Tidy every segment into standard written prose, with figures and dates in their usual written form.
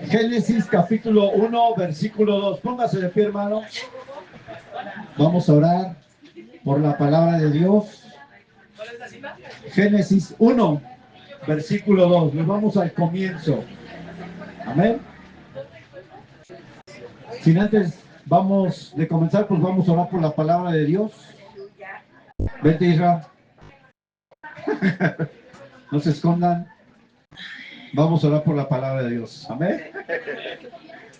Génesis capítulo 1, versículo 2. Póngase de pie, hermano. Vamos a orar por la palabra de Dios. Génesis 1, versículo 2. Nos vamos al comienzo. Amén. Sin antes vamos de comenzar, pues vamos a orar por la palabra de Dios. Vete, Israel. No se escondan. Vamos a orar por la palabra de Dios. Amén.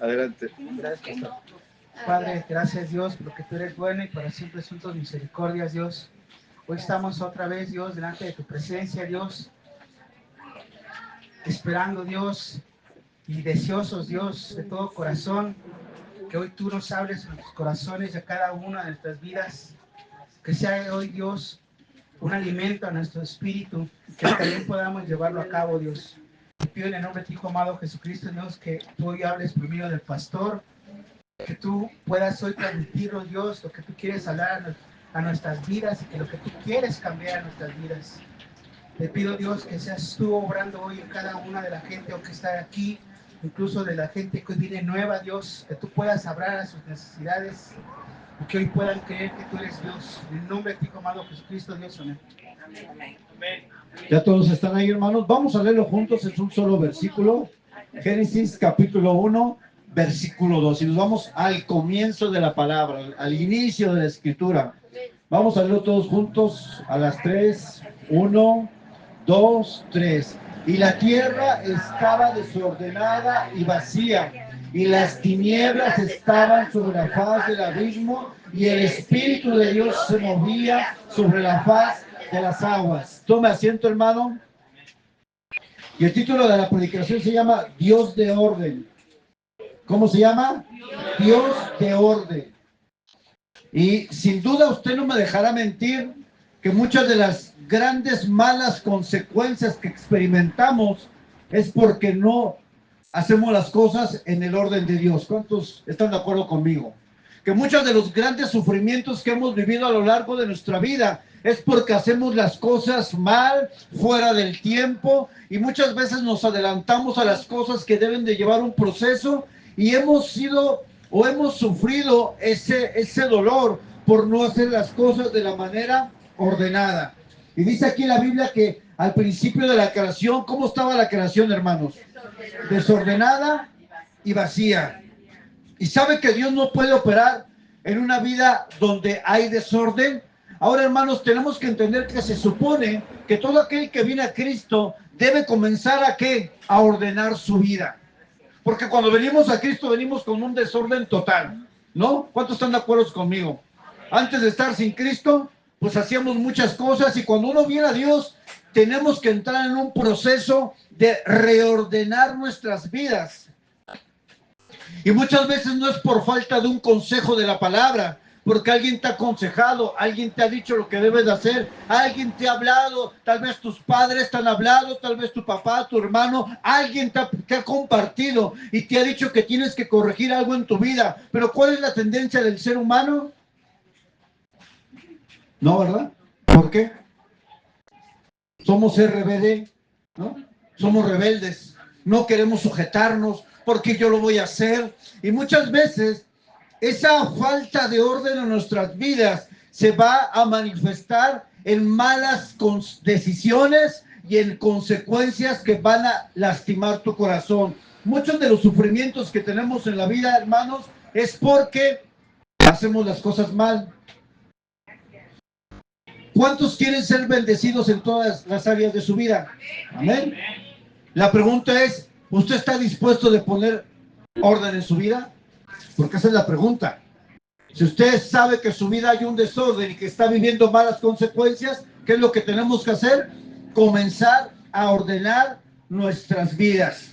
Adelante. Gracias, Pastor. Padre, gracias Dios porque tú eres bueno y para siempre son tus misericordias, Dios. Hoy estamos otra vez, Dios, delante de tu presencia, Dios, esperando, Dios, y deseosos, Dios, de todo corazón, que hoy tú nos hables en nuestros corazones y a cada una de nuestras vidas, que sea hoy, Dios, un alimento a nuestro espíritu, que también podamos llevarlo a cabo, Dios. Te pido en el nombre de tu Hijo amado Jesucristo, Dios, que tú hoy hables por medio del pastor, que tú puedas hoy transmitirnos, Dios, lo que tú quieres hablar a nuestras vidas y que lo que tú quieres cambiar a nuestras vidas. Te pido, Dios, que seas tú obrando hoy en cada una de la gente que está aquí, incluso de la gente que hoy viene nueva, Dios, que tú puedas hablar a sus necesidades y que hoy puedan creer que tú eres Dios. En el nombre de tu Hijo amado Jesucristo, Dios, amén. Ya todos están ahí, hermanos. Vamos a leerlo juntos, es un solo versículo. Génesis capítulo 1, versículo 2. Y nos vamos al comienzo de la palabra, al inicio de la escritura. Vamos a leerlo todos juntos a las 3. 1, 2, 3. Y la tierra estaba desordenada y vacía, y las tinieblas estaban sobre la faz del abismo, y el Espíritu de Dios se movía sobre la faz de las aguas. Tome asiento, hermano. Y el título de la predicación se llama Dios de orden. ¿Cómo se llama? Dios de orden. Y sin duda usted no me dejará mentir que muchas de las grandes malas consecuencias que experimentamos es porque no hacemos las cosas en el orden de Dios. ¿Cuántos están de acuerdo conmigo? Que muchos de los grandes sufrimientos que hemos vivido a lo largo de nuestra vida es porque hacemos las cosas mal, fuera del tiempo, y muchas veces nos adelantamos a las cosas que deben de llevar un proceso y hemos sido o hemos sufrido ese dolor por no hacer las cosas de la manera ordenada. Y dice aquí la Biblia que al principio de la creación, ¿cómo estaba la creación, hermanos? Desordenada y vacía. Y sabe que Dios no puede operar en una vida donde hay desorden. Ahora, hermanos, tenemos que entender que se supone que todo aquel que viene a Cristo debe comenzar ¿a qué? A ordenar su vida. Porque cuando venimos a Cristo venimos con un desorden total, ¿no? ¿Cuántos están de acuerdo conmigo? Antes de estar sin Cristo, pues hacíamos muchas cosas, y cuando uno viene a Dios, tenemos que entrar en un proceso de reordenar nuestras vidas. Y muchas veces no es por falta de un consejo de la palabra, porque alguien te ha aconsejado, alguien te ha dicho lo que debes de hacer, alguien te ha hablado, tal vez tus padres te han hablado, tal vez tu papá, tu hermano, alguien te ha compartido y te ha dicho que tienes que corregir algo en tu vida. Pero ¿cuál es la tendencia del ser humano? No, ¿verdad? ¿Por qué? Somos RBD, ¿no? Somos rebeldes, no queremos sujetarnos, porque yo lo voy a hacer. Y muchas veces esa falta de orden en nuestras vidas se va a manifestar en malas decisiones y en consecuencias que van a lastimar tu corazón. Muchos de los sufrimientos que tenemos en la vida, hermanos, es porque hacemos las cosas mal. ¿Cuántos quieren ser bendecidos en todas las áreas de su vida? Amén. La pregunta es, ¿usted está dispuesto de poner orden en su vida? Porque esa es la pregunta. Si usted sabe que en su vida hay un desorden y que está viviendo malas consecuencias, ¿qué es lo que tenemos que hacer? Comenzar a ordenar nuestras vidas.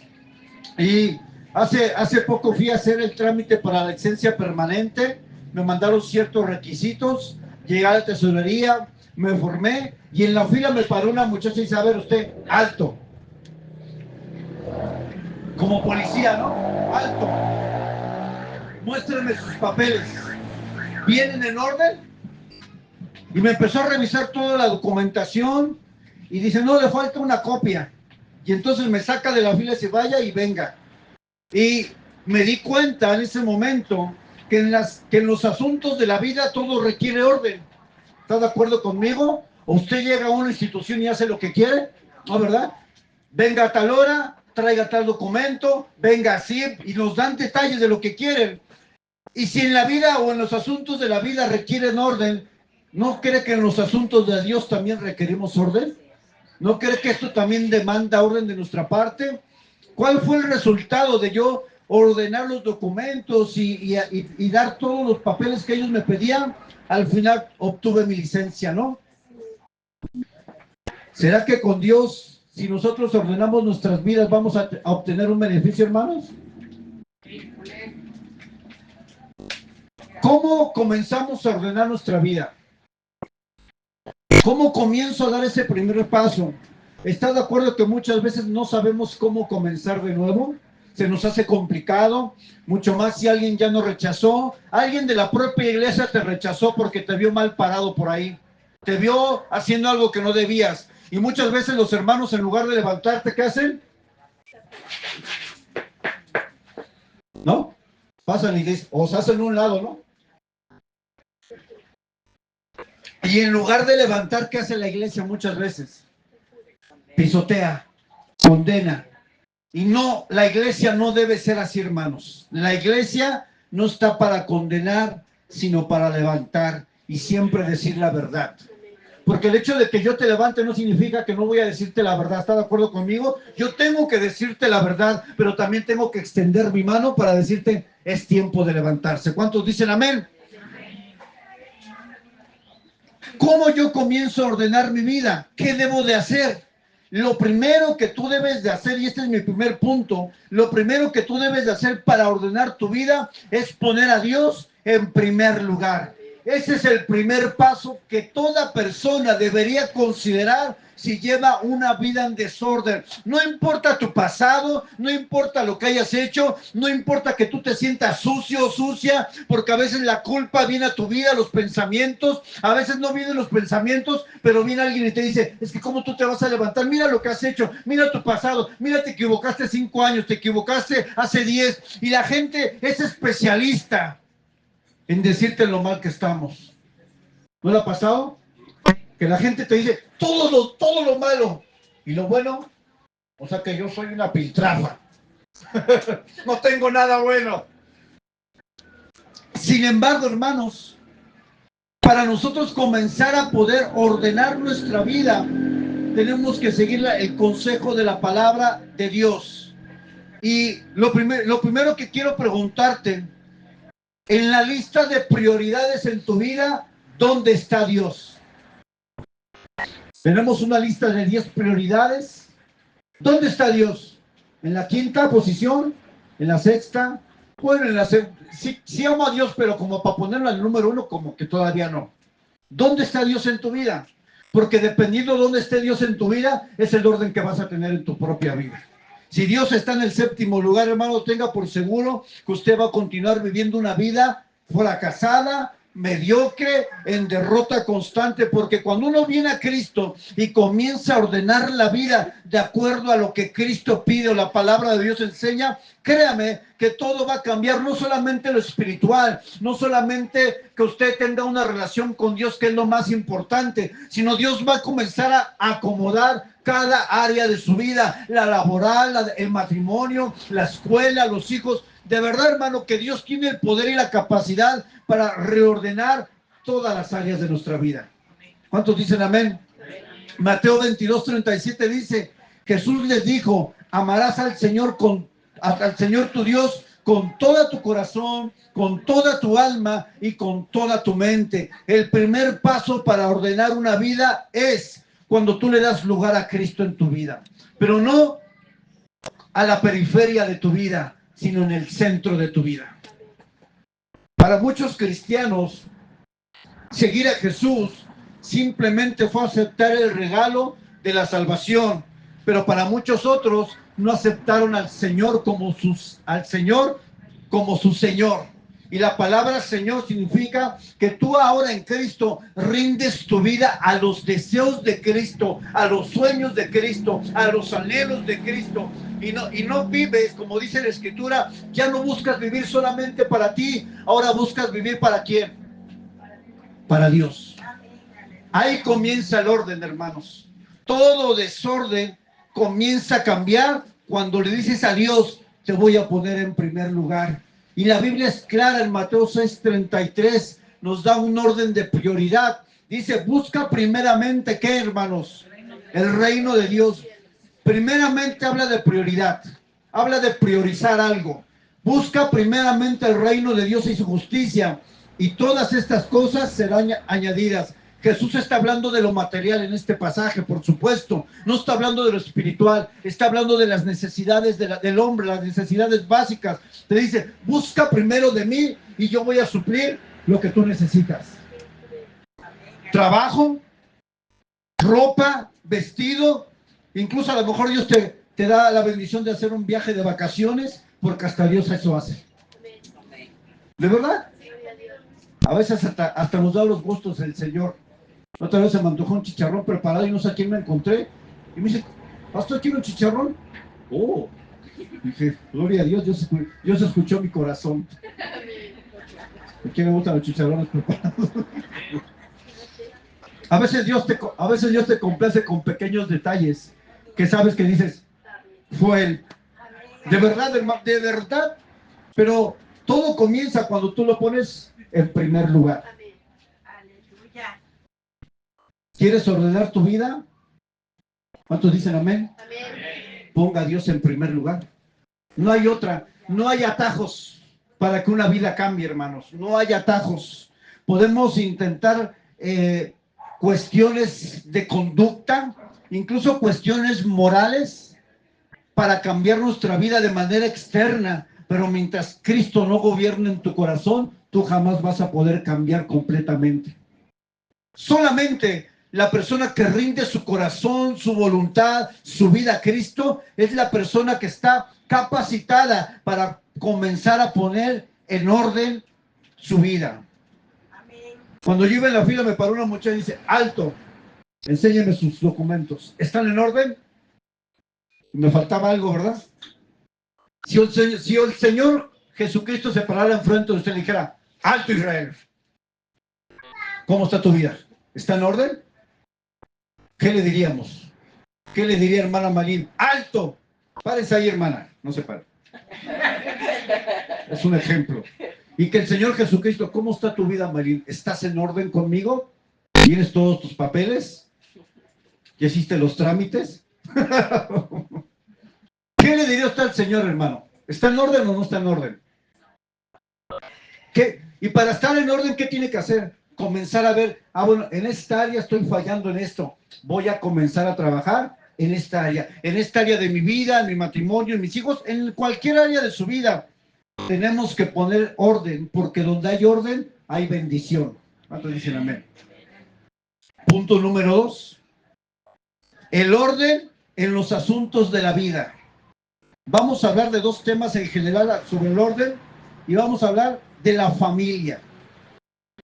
Y hace poco fui a hacer el trámite para la licencia permanente. Me mandaron ciertos requisitos. Llegué a la tesorería, me formé y en la fila me paró una muchacha y dice, a ver usted, alto. Como policía, ¿no? Alto. Muéstrenme sus papeles. ¿Vienen en orden? Y me empezó a revisar toda la documentación y dice, no, le falta una copia. Y entonces me saca de la fila y se vaya y venga. Y me di cuenta en ese momento que en los asuntos de la vida todo requiere orden. ¿Está de acuerdo conmigo? ¿O usted llega a una institución y hace lo que quiere? ¿No, verdad? Venga a tal hora, traiga tal documento, venga así, y nos dan detalles de lo que quieren. Y si en la vida o en los asuntos de la vida requieren orden, ¿no cree que en los asuntos de Dios también requerimos orden? ¿No cree que esto también demanda orden de nuestra parte? ¿Cuál fue el resultado de yo ordenar los documentos y dar todos los papeles que ellos me pedían? Al final obtuve mi licencia, ¿no? ¿Será que con Dios, si nosotros ordenamos nuestras vidas, vamos a obtener un beneficio, hermanos? ¿Cómo comenzamos a ordenar nuestra vida? ¿Cómo comienzo a dar ese primer paso? ¿Estás de acuerdo que muchas veces no sabemos cómo comenzar de nuevo? Se nos hace complicado, mucho más si alguien ya nos rechazó, alguien de la propia iglesia te rechazó porque te vio mal parado por ahí, te vio haciendo algo que no debías. Y muchas veces los hermanos, en lugar de levantarte, ¿qué hacen? ¿No? Pasan y dicen, o se hacen a un lado, ¿no? Y en lugar de levantar, ¿qué hace la iglesia muchas veces? Pisotea, condena. Y no, la iglesia no debe ser así, hermanos. La iglesia no está para condenar, sino para levantar y siempre decir la verdad. Porque el hecho de que yo te levante no significa que no voy a decirte la verdad. ¿Estás de acuerdo conmigo? Yo tengo que decirte la verdad, pero también tengo que extender mi mano para decirte, es tiempo de levantarse. ¿Cuántos dicen amén? ¿Cómo yo comienzo a ordenar mi vida? ¿Qué debo de hacer? Lo primero que tú debes de hacer, y este es mi primer punto, lo primero que tú debes de hacer para ordenar tu vida es poner a Dios en primer lugar. Ese es el primer paso que toda persona debería considerar si lleva una vida en desorden. No importa tu pasado, no importa lo que hayas hecho, no importa que tú te sientas sucio o sucia, porque a veces la culpa viene a tu vida, los pensamientos, a veces no vienen los pensamientos, pero viene alguien y te dice, es que cómo tú te vas a levantar, mira lo que has hecho, mira tu pasado, mira te equivocaste 5 años, te equivocaste hace 10, y la gente es especialista en decirte lo mal que estamos. ¿No le ha pasado? Que la gente te dice todo lo malo y lo bueno, o sea que yo soy una piltrafa. No tengo nada bueno. Sin embargo, hermanos, para nosotros comenzar a poder ordenar nuestra vida, tenemos que seguir el consejo de la palabra de Dios. Y lo primero que quiero preguntarte, en la lista de prioridades en tu vida, ¿dónde está Dios? Tenemos una lista de 10 prioridades. ¿Dónde está Dios? ¿En la 5ª posición? ¿En la 6ª? Bueno, en la sí amo a Dios, pero como para ponerlo al número 1, como que todavía no. ¿Dónde está Dios en tu vida? Porque dependiendo de dónde esté Dios en tu vida, es el orden que vas a tener en tu propia vida. Si Dios está en el 7º lugar, hermano, tenga por seguro que usted va a continuar viviendo una vida fracasada, mediocre, en derrota constante, porque cuando uno viene a Cristo y comienza a ordenar la vida de acuerdo a lo que Cristo pide o la palabra de Dios enseña, créame que todo va a cambiar, no solamente lo espiritual, no solamente que usted tenga una relación con Dios, que es lo más importante, sino Dios va a comenzar a acomodar cada área de su vida, la laboral, el matrimonio, la escuela, los hijos. De verdad, hermano, que Dios tiene el poder y la capacidad para reordenar todas las áreas de nuestra vida. ¿Cuántos dicen amén? Mateo 22:37 dice, Jesús les dijo, amarás al Señor tu Dios con todo tu corazón, con toda tu alma y con toda tu mente. El primer paso para ordenar una vida es cuando tú le das lugar a Cristo en tu vida, pero no a la periferia de tu vida, sino en el centro de tu vida. Para muchos cristianos, seguir a Jesús simplemente fue aceptar el regalo de la salvación, pero para muchos otros no aceptaron al Señor como su Señor. Y la palabra Señor significa que tú ahora en Cristo rindes tu vida a los deseos de Cristo, a los sueños de Cristo, a los anhelos de Cristo. Y no vives, como dice la Escritura, ya no buscas vivir solamente para ti, ahora buscas vivir ¿para quién? Para Dios. Ahí comienza el orden, hermanos. Todo desorden comienza a cambiar cuando le dices a Dios, te voy a poner en primer lugar. Y la Biblia es clara en Mateo 6:33, nos da un orden de prioridad. Dice, busca primeramente, ¿qué, hermanos? El reino de Dios. Primeramente habla de prioridad, habla de priorizar algo. Busca primeramente el reino de Dios y su justicia, y todas estas cosas serán añadidas. Jesús está hablando de lo material en este pasaje, por supuesto. No está hablando de lo espiritual, está hablando de las necesidades del hombre, las necesidades básicas. Te dice, busca primero de mí y yo voy a suplir lo que tú necesitas. Trabajo, ropa, vestido, incluso a lo mejor Dios te da la bendición de hacer un viaje de vacaciones, porque hasta Dios eso hace. ¿De verdad? A veces hasta nos da los gustos el Señor. Otra vez se me antojó un chicharrón preparado y no sé a quién me encontré. Y me dice, ¿pastor, quiere un chicharrón? Oh, dije, gloria a Dios, Dios escuchó mi corazón. ¿A quién le gustan los chicharrones preparados? A veces Dios te complace con pequeños detalles que sabes que dices, fue Él. De verdad, hermano, de verdad. Pero todo comienza cuando tú lo pones en primer lugar. ¿Quieres ordenar tu vida? ¿Cuántos dicen amén? Amén. Ponga a Dios en primer lugar. No hay otra, no hay atajos para que una vida cambie, hermanos. No hay atajos. Podemos intentar cuestiones de conducta, incluso cuestiones morales, para cambiar nuestra vida de manera externa, pero mientras Cristo no gobierne en tu corazón, tú jamás vas a poder cambiar completamente. Solamente la persona que rinde su corazón, su voluntad, su vida a Cristo, es la persona que está capacitada para comenzar a poner en orden su vida. Cuando yo iba en la fila me paró una muchacha y dice, alto, enséñeme sus documentos. ¿Están en orden? Me faltaba algo, ¿verdad? Si el Señor Jesucristo se parara enfrente de usted y le dijera, alto Israel, ¿cómo está tu vida? ¿Está en orden? ¿Qué le diríamos? ¿Qué le diría hermana Malín? ¡Alto! Párese ahí, hermana. No se pare. Es un ejemplo. Y que el Señor Jesucristo, ¿cómo está tu vida, Malín? ¿Estás en orden conmigo? ¿Tienes todos tus papeles? ¿Ya hiciste los trámites? ¿Qué le diría usted al Señor, hermano? ¿Está en orden o no está en orden? ¿Qué? Y para estar en orden, ¿qué tiene que hacer? Comenzar a ver, bueno, en esta área estoy fallando en esto. Voy a comenzar a trabajar en esta área de mi vida, en mi matrimonio, en mis hijos, en cualquier área de su vida. Tenemos que poner orden, porque donde hay orden, hay bendición. ¿Cuántos dicen amén? Punto número 2. El orden en los asuntos de la vida. Vamos a hablar de dos temas en general sobre el orden y vamos a hablar de la familia.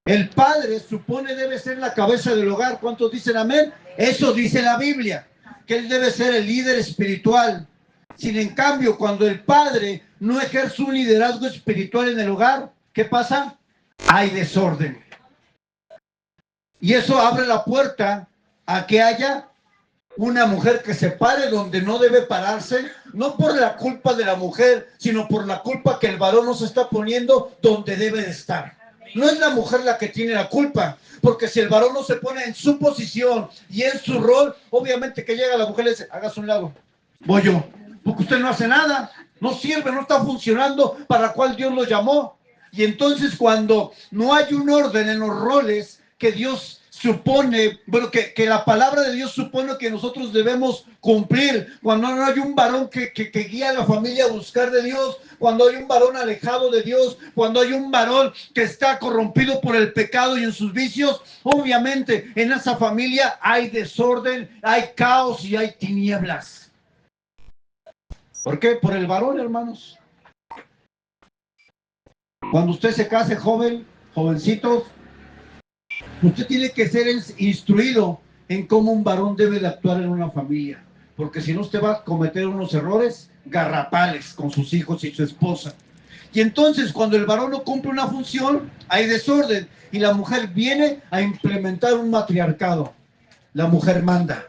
El padre supone debe ser la cabeza del hogar. ¿Cuántos dicen amén? Eso dice la Biblia, que él debe ser el líder espiritual. Sin en cambio, cuando el padre no ejerce un liderazgo espiritual en el hogar, ¿qué pasa? Hay desorden. Y eso abre la puerta a que haya una mujer que se pare donde no debe pararse, no por la culpa de la mujer, sino por la culpa que el varón no se está poniendo donde debe de estar. No es la mujer la que tiene la culpa, porque si el varón no se pone en su posición y en su rol, obviamente que llega la mujer y le dice, hágase un lado, voy yo, porque usted no hace nada, no sirve, no está funcionando para cual Dios lo llamó. Y entonces cuando no hay un orden en los roles que Dios supone, bueno, que la palabra de Dios supone que nosotros debemos cumplir, cuando no hay un varón que guía a la familia a buscar de Dios, cuando hay un varón alejado de Dios, cuando hay un varón que está corrompido por el pecado y en sus vicios, obviamente en esa familia hay desorden, hay caos y hay tinieblas. ¿Por qué? Por el varón, hermanos. Cuando usted se case, jovencitos, usted tiene que ser instruido en cómo un varón debe de actuar en una familia, porque si no usted va a cometer unos errores garrafales con sus hijos y su esposa. Y entonces cuando el varón no cumple una función, hay desorden y la mujer viene a implementar un matriarcado. La mujer manda.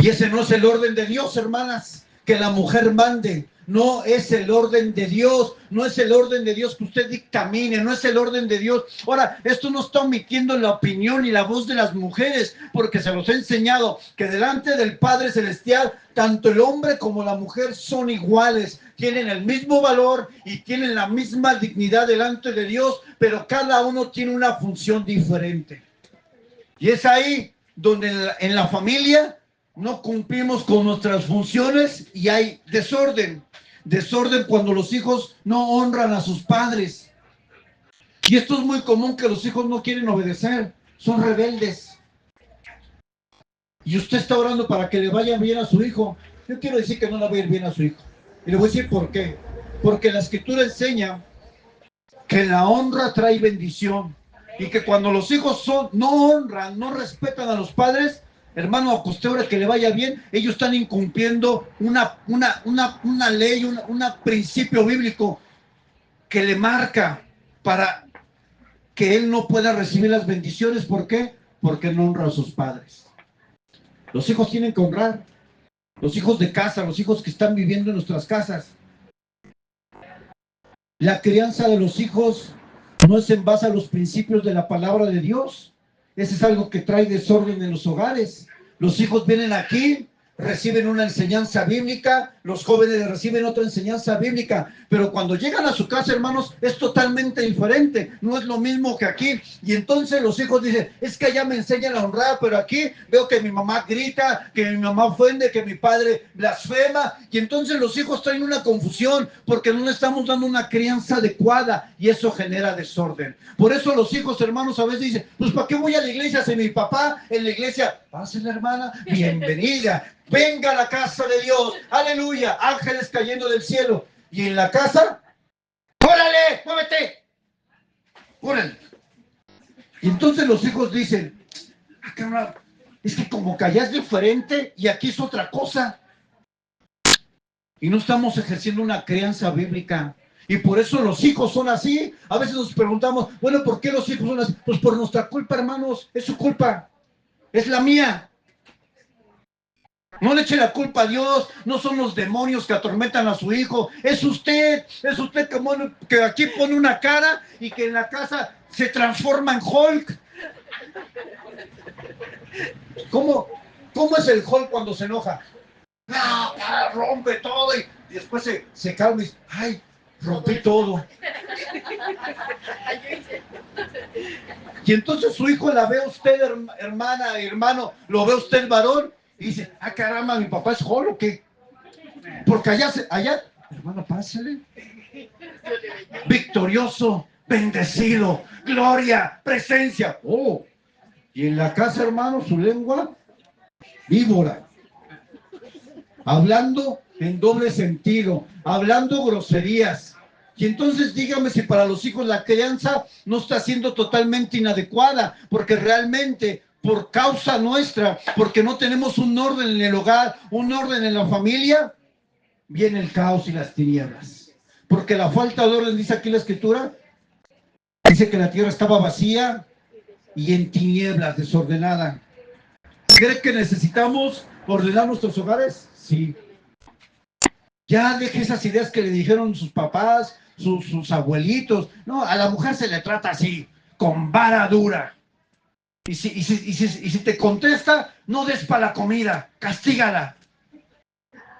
Y ese no es el orden de Dios, hermanas, que la mujer mande. No es el orden de Dios, no es el orden de Dios que usted dictamine, no es el orden de Dios. Ahora, esto no está omitiendo la opinión y la voz de las mujeres, porque se los he enseñado que delante del Padre Celestial, tanto el hombre como la mujer son iguales, tienen el mismo valor y tienen la misma dignidad delante de Dios, pero cada uno tiene una función diferente. Y es ahí donde en la familia no cumplimos con nuestras funciones y hay desorden. Desorden cuando los hijos no honran a sus padres. Y esto es muy común, que los hijos no quieren obedecer, son rebeldes. Y usted está orando para que le vaya bien a su hijo. Yo quiero decir que no le va a ir bien a su hijo. Y le voy a decir por qué. Porque la Escritura enseña que la honra trae bendición. Y que cuando los hijos no honran, no respetan a los padres, hermano, a usted ahora que le vaya bien, ellos están incumpliendo una ley, un principio bíblico que le marca para que él no pueda recibir las bendiciones. ¿Por qué? Porque no honra a sus padres. Los hijos tienen que honrar. Los hijos de casa, los hijos que están viviendo en nuestras casas. La crianza de los hijos no es en base a los principios de la palabra de Dios. Ese es algo que trae desorden en los hogares. Los hijos vienen aquí, reciben una enseñanza bíblica, los jóvenes reciben otra enseñanza bíblica, pero cuando llegan a su casa, hermanos, es totalmente diferente, no es lo mismo que aquí. Y entonces los hijos dicen, es que allá me enseñan a honrar, pero aquí veo que mi mamá grita, que mi mamá ofende, que mi padre blasfema, y entonces los hijos traen una confusión, porque no le estamos dando una crianza adecuada, y eso genera desorden. Por eso los hijos, hermanos, a veces dicen, pues ¿para qué voy a la iglesia si mi papá en la iglesia? Pásenle, hermana, bienvenida. Venga a la casa de Dios, aleluya, ángeles cayendo del cielo. Y en la casa, ¡órale, muévete! ¡Órale! Y entonces los hijos dicen, caramba, es que como que allá es diferente y aquí es otra cosa. Y no estamos ejerciendo una crianza bíblica. Y por eso los hijos son así. A veces nos preguntamos, bueno, ¿por qué los hijos son así? Pues por nuestra culpa, hermanos, es su culpa, es la mía. No le eche la culpa a Dios, no son los demonios que atormentan a su hijo, es usted que aquí pone una cara y que en la casa se transforma en Hulk. ¿Cómo es el Hulk cuando se enoja? No, rompe todo y después se calma y dice, ay, rompí todo. Y entonces su hijo la ve a usted, hermana, hermano, lo ve a usted varón, y dice, caramba, mi papá es Hulk, ¿o qué? Porque allá, hermano, pásale. Victorioso, bendecido, gloria, presencia. Oh, y en la casa, hermano, su lengua, víbora. Hablando en doble sentido, hablando groserías. Y entonces dígame si para los hijos la crianza no está siendo totalmente inadecuada, porque realmente por causa nuestra, porque no tenemos un orden en el hogar, un orden en la familia, viene el caos y las tinieblas. Porque la falta de orden, dice aquí la Escritura, dice que la tierra estaba vacía y en tinieblas, desordenada. ¿Cree que necesitamos ordenar nuestros hogares? Sí. Ya deje esas ideas que le dijeron sus papás, sus abuelitos. No, a la mujer se le trata así, con vara dura. Y si te contesta, no des para la comida, castígala.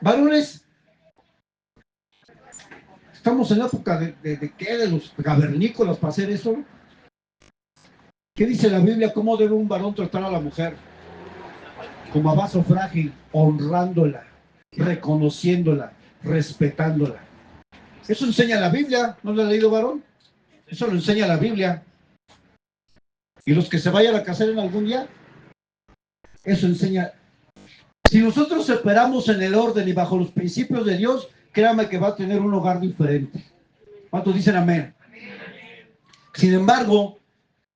Varones, estamos en la época de los cavernícolas para hacer eso. ¿Qué dice la Biblia? ¿Cómo debe un varón tratar a la mujer? Como a vaso frágil, honrándola, reconociéndola, respetándola. Eso enseña la Biblia. ¿No lo ha leído, varón? Eso lo enseña la Biblia. Y los que se vayan a casar en algún día, eso enseña. Si nosotros esperamos en el orden y bajo los principios de Dios, créame que va a tener un hogar diferente. ¿Cuántos dicen amén? Sin embargo,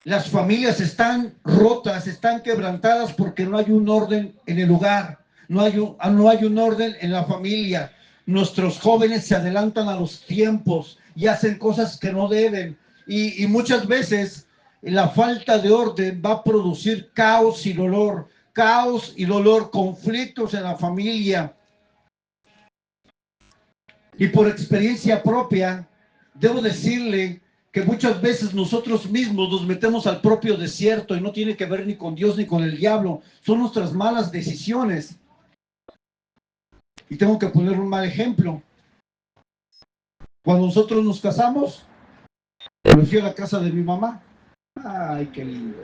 las familias están rotas, están quebrantadas porque no hay un orden en el lugar, no hay un orden en la familia. Nuestros jóvenes se adelantan a los tiempos y hacen cosas que no deben. Y muchas veces la falta de orden va a producir caos y dolor, conflictos en la familia. Y por experiencia propia, debo decirle que muchas veces nosotros mismos nos metemos al propio desierto y no tiene que ver ni con Dios ni con el diablo. Son nuestras malas decisiones. Y tengo que poner un mal ejemplo. Cuando nosotros nos casamos, me fui a la casa de mi mamá. Ay, qué lindo.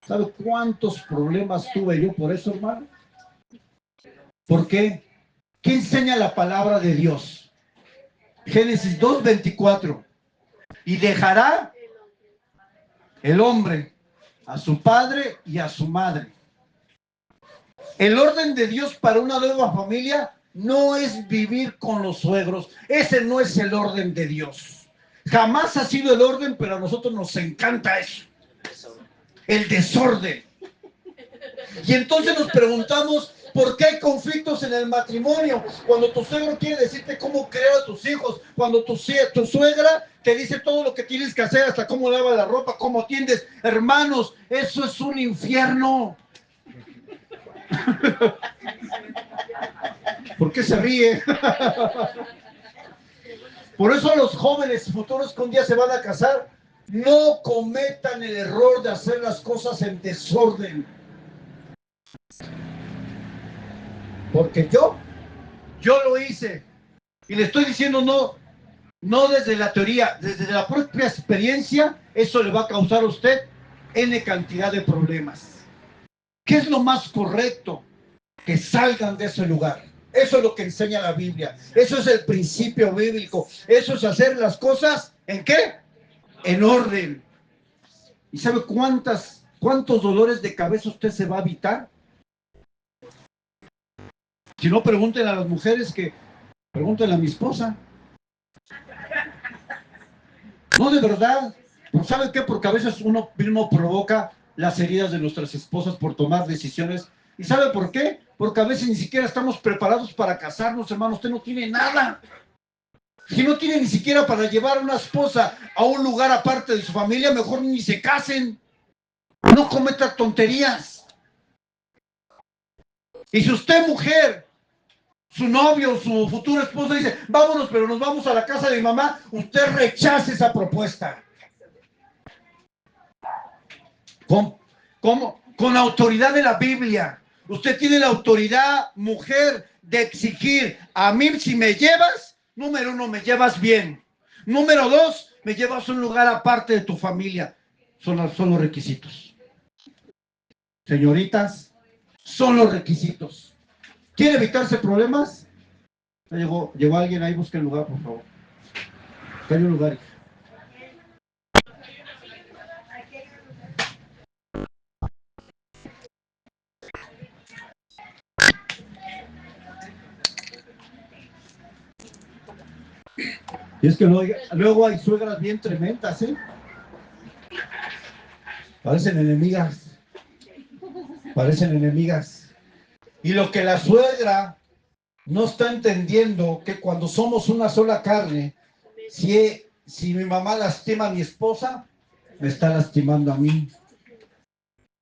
¿Sabe cuántos problemas tuve yo por eso, hermano? ¿Por qué? ¿Qué enseña la palabra de Dios? Génesis 2:24. Y dejará el hombre a su padre y a su madre. El orden de Dios para una nueva familia no es vivir con los suegros. Ese no es el orden de Dios. Jamás ha sido el orden, pero a nosotros nos encanta eso. El desorden. Y entonces nos preguntamos, ¿por qué hay conflictos en el matrimonio? Cuando tu suegro quiere decirte cómo criar a tus hijos, cuando tu suegra te dice todo lo que tienes que hacer, hasta cómo lavas la ropa, cómo atiendes. Hermanos, eso es un infierno. ¿Por qué se ríe? Por eso los jóvenes futuros que un día se van a casar, no cometan el error de hacer las cosas en desorden. Porque yo lo hice. Y le estoy diciendo no desde la teoría, desde la propia experiencia, eso le va a causar a usted N cantidad de problemas. ¿Qué es lo más correcto? Que salgan de ese lugar. Eso es lo que enseña la Biblia. Eso es el principio bíblico. Eso es hacer las cosas, ¿en qué? En orden. ¿Y sabe cuántos dolores de cabeza usted se va a evitar? Si no, pregúntenle a las mujeres, que pregúntenle a mi esposa. No, de verdad. ¿Sabe qué? Porque a veces uno mismo provoca las heridas de nuestras esposas por tomar decisiones. ¿Y sabe por qué? Porque a veces ni siquiera estamos preparados para casarnos, hermano. Usted no tiene nada. Si no tiene ni siquiera para llevar a una esposa a un lugar aparte de su familia, mejor ni se casen. No cometa tonterías. Y si usted, mujer, su novio, su futuro esposo dice, vámonos, pero nos vamos a la casa de mi mamá, usted rechace esa propuesta. Con la autoridad de la Biblia. Usted tiene la autoridad, mujer, de exigir: a mí, si me llevas, número 1, me llevas bien. Número 2, me llevas a un lugar aparte de tu familia. Son los requisitos. Señoritas, son los requisitos. ¿Quiere evitarse problemas? Llegó alguien ahí, busque el lugar, por favor. Que hay un lugar. Y es que luego hay suegras bien tremendas, ¿eh? Parecen enemigas. Y lo que la suegra no está entendiendo, que cuando somos una sola carne, si mi mamá lastima a mi esposa, me está lastimando a mí.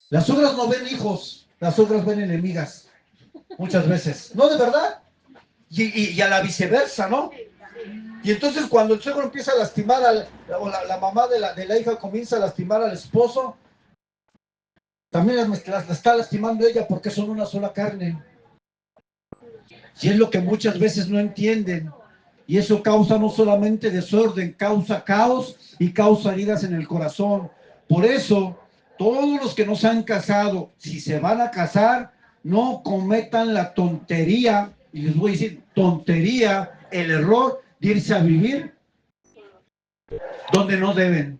Las suegras no ven hijos, las suegras ven enemigas, muchas veces. No, de verdad. Y a la viceversa, ¿no? Y entonces cuando el suegro empieza a lastimar o la mamá de la hija comienza a lastimar al esposo, también la está lastimando ella, porque son una sola carne. Y es lo que muchas veces no entienden. Y eso causa no solamente desorden, causa caos y causa heridas en el corazón. Por eso, todos los que no se han casado, si se van a casar, no cometan la tontería, y les voy a decir tontería, el error de irse a vivir donde no deben.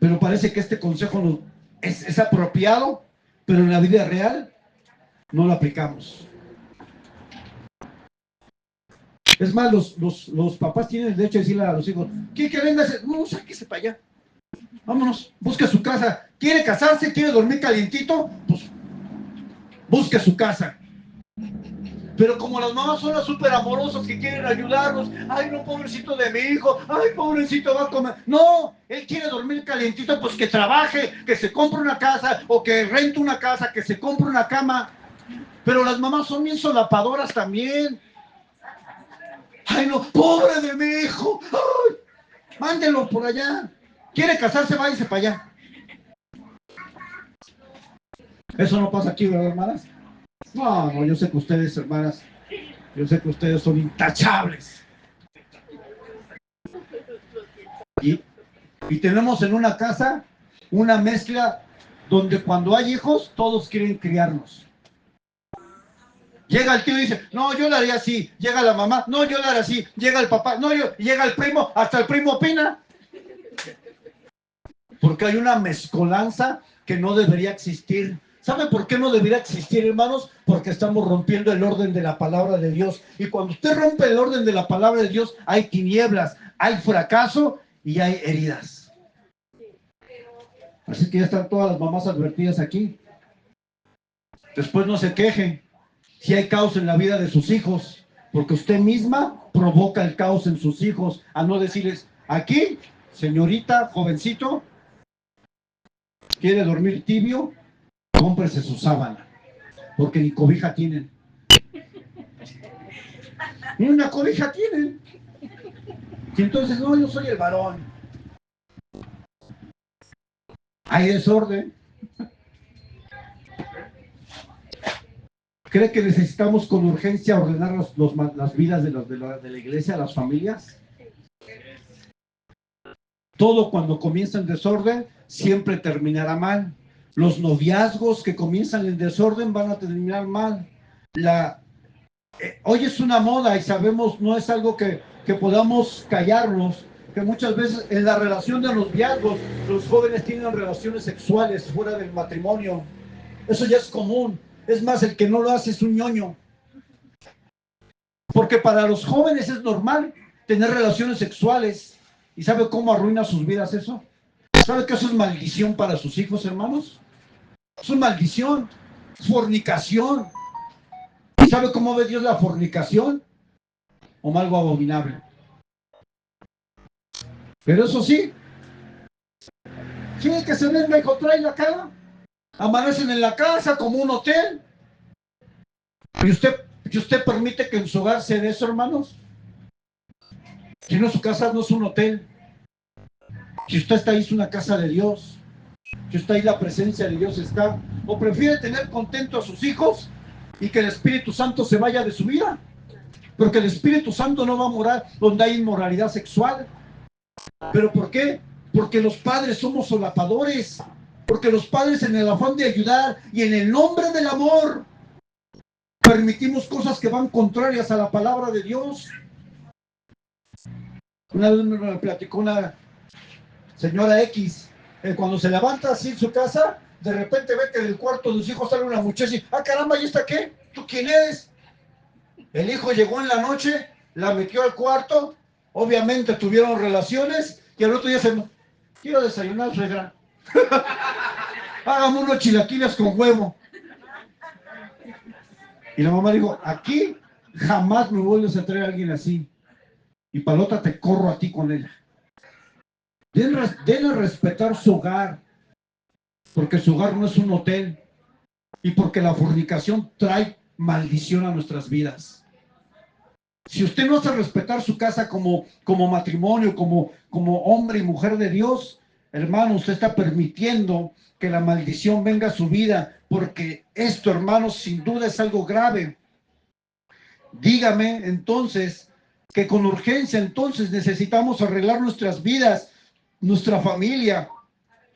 Pero parece que este consejo es apropiado, pero en la vida real no lo aplicamos. Es más, los papás tienen el derecho de decirle a los hijos, ¿quiere que venga? No, sáquese para allá. Vámonos, busque su casa. ¿Quiere casarse? ¿Quiere dormir calientito? Pues busque su casa. Pero como las mamás son las súper amorosas que quieren ayudarnos, ay, no, pobrecito de mi hijo, ay, pobrecito va a comer. No, él quiere dormir calientito, pues que trabaje, que se compre una casa, o que rente una casa, que se compre una cama. Pero las mamás son bien solapadoras también. Ay, no, pobre de mi hijo, ay, mándelo por allá. ¿Quiere casarse? Váyase para allá. Eso no pasa aquí, ¿verdad, hermanas? No, yo sé que ustedes, hermanas, yo sé que ustedes son intachables. Y tenemos en una casa una mezcla donde cuando hay hijos, todos quieren criarnos. Llega el tío y dice, no, yo lo haría así. Llega la mamá, no, yo lo haría así. Llega el papá, no, yo. Llega el primo, hasta el primo opina. Porque hay una mezcolanza que no debería existir. ¿Sabe por qué no debería existir, hermanos? Porque estamos rompiendo el orden de la palabra de Dios. Y cuando usted rompe el orden de la palabra de Dios, hay tinieblas, hay fracaso y hay heridas. Así que ya están todas las mamás advertidas aquí. Después no se quejen si hay caos en la vida de sus hijos, porque usted misma provoca el caos en sus hijos, al no decirles, aquí, señorita, jovencito, quiere dormir tibio, cómprese su sábana, porque ni cobija tienen. Ni una cobija tienen. Y entonces, no, yo soy el varón. Hay desorden. ¿Cree que necesitamos con urgencia ordenar las vidas de la iglesia, las familias? Todo cuando comienza en desorden, siempre terminará mal. Los noviazgos que comienzan en desorden van a terminar mal. Hoy es una moda y sabemos, no es algo que podamos callarnos, que muchas veces en la relación de noviazgos, los jóvenes tienen relaciones sexuales fuera del matrimonio. Eso ya es común. Es más, el que no lo hace es un ñoño. Porque para los jóvenes es normal tener relaciones sexuales. ¿Y sabe cómo arruina sus vidas eso? ¿Sabe que eso es maldición para sus hijos, hermanos? Es una maldición, es fornicación. ¿Y sabe cómo ve Dios la fornicación? Como algo abominable. Pero eso sí, que se venga y trae la cara. Amanecen en la casa como un hotel. ¿Y usted permite que en su hogar se dé eso, hermanos? Si no, su casa no es un hotel. Si usted está ahí, es una casa de Dios. Si usted ahí, la presencia de Dios está. ¿O prefiere tener contento a sus hijos y que el Espíritu Santo se vaya de su vida? Porque el Espíritu Santo no va a morar donde hay inmoralidad sexual. ¿Pero por qué? Porque los padres somos solapadores. Porque los padres, en el afán de ayudar y en el nombre del amor, permitimos cosas que van contrarias a la palabra de Dios. Una vez me platicó una señora X, cuando se levanta así en su casa, de repente ve que del cuarto de sus hijos sale una muchacha y, ah, caramba, ¿y esta qué? ¿Tú quién eres? El hijo llegó en la noche, la metió al cuarto, obviamente tuvieron relaciones, y al otro día se... Quiero desayunar, suegra. Hágame unos chilaquiles con huevo. Y la mamá dijo, aquí jamás me vuelves a traer a alguien así. Y palota, te corro a ti con él. Denle respetar su hogar, porque su hogar no es un hotel, y porque la fornicación trae maldición a nuestras vidas. Si usted no hace respetar su casa como matrimonio, como hombre y mujer de Dios, hermano, usted está permitiendo que la maldición venga a su vida, porque esto, hermanos, sin duda es algo grave. Dígame entonces que con urgencia entonces necesitamos arreglar nuestras vidas, nuestra familia,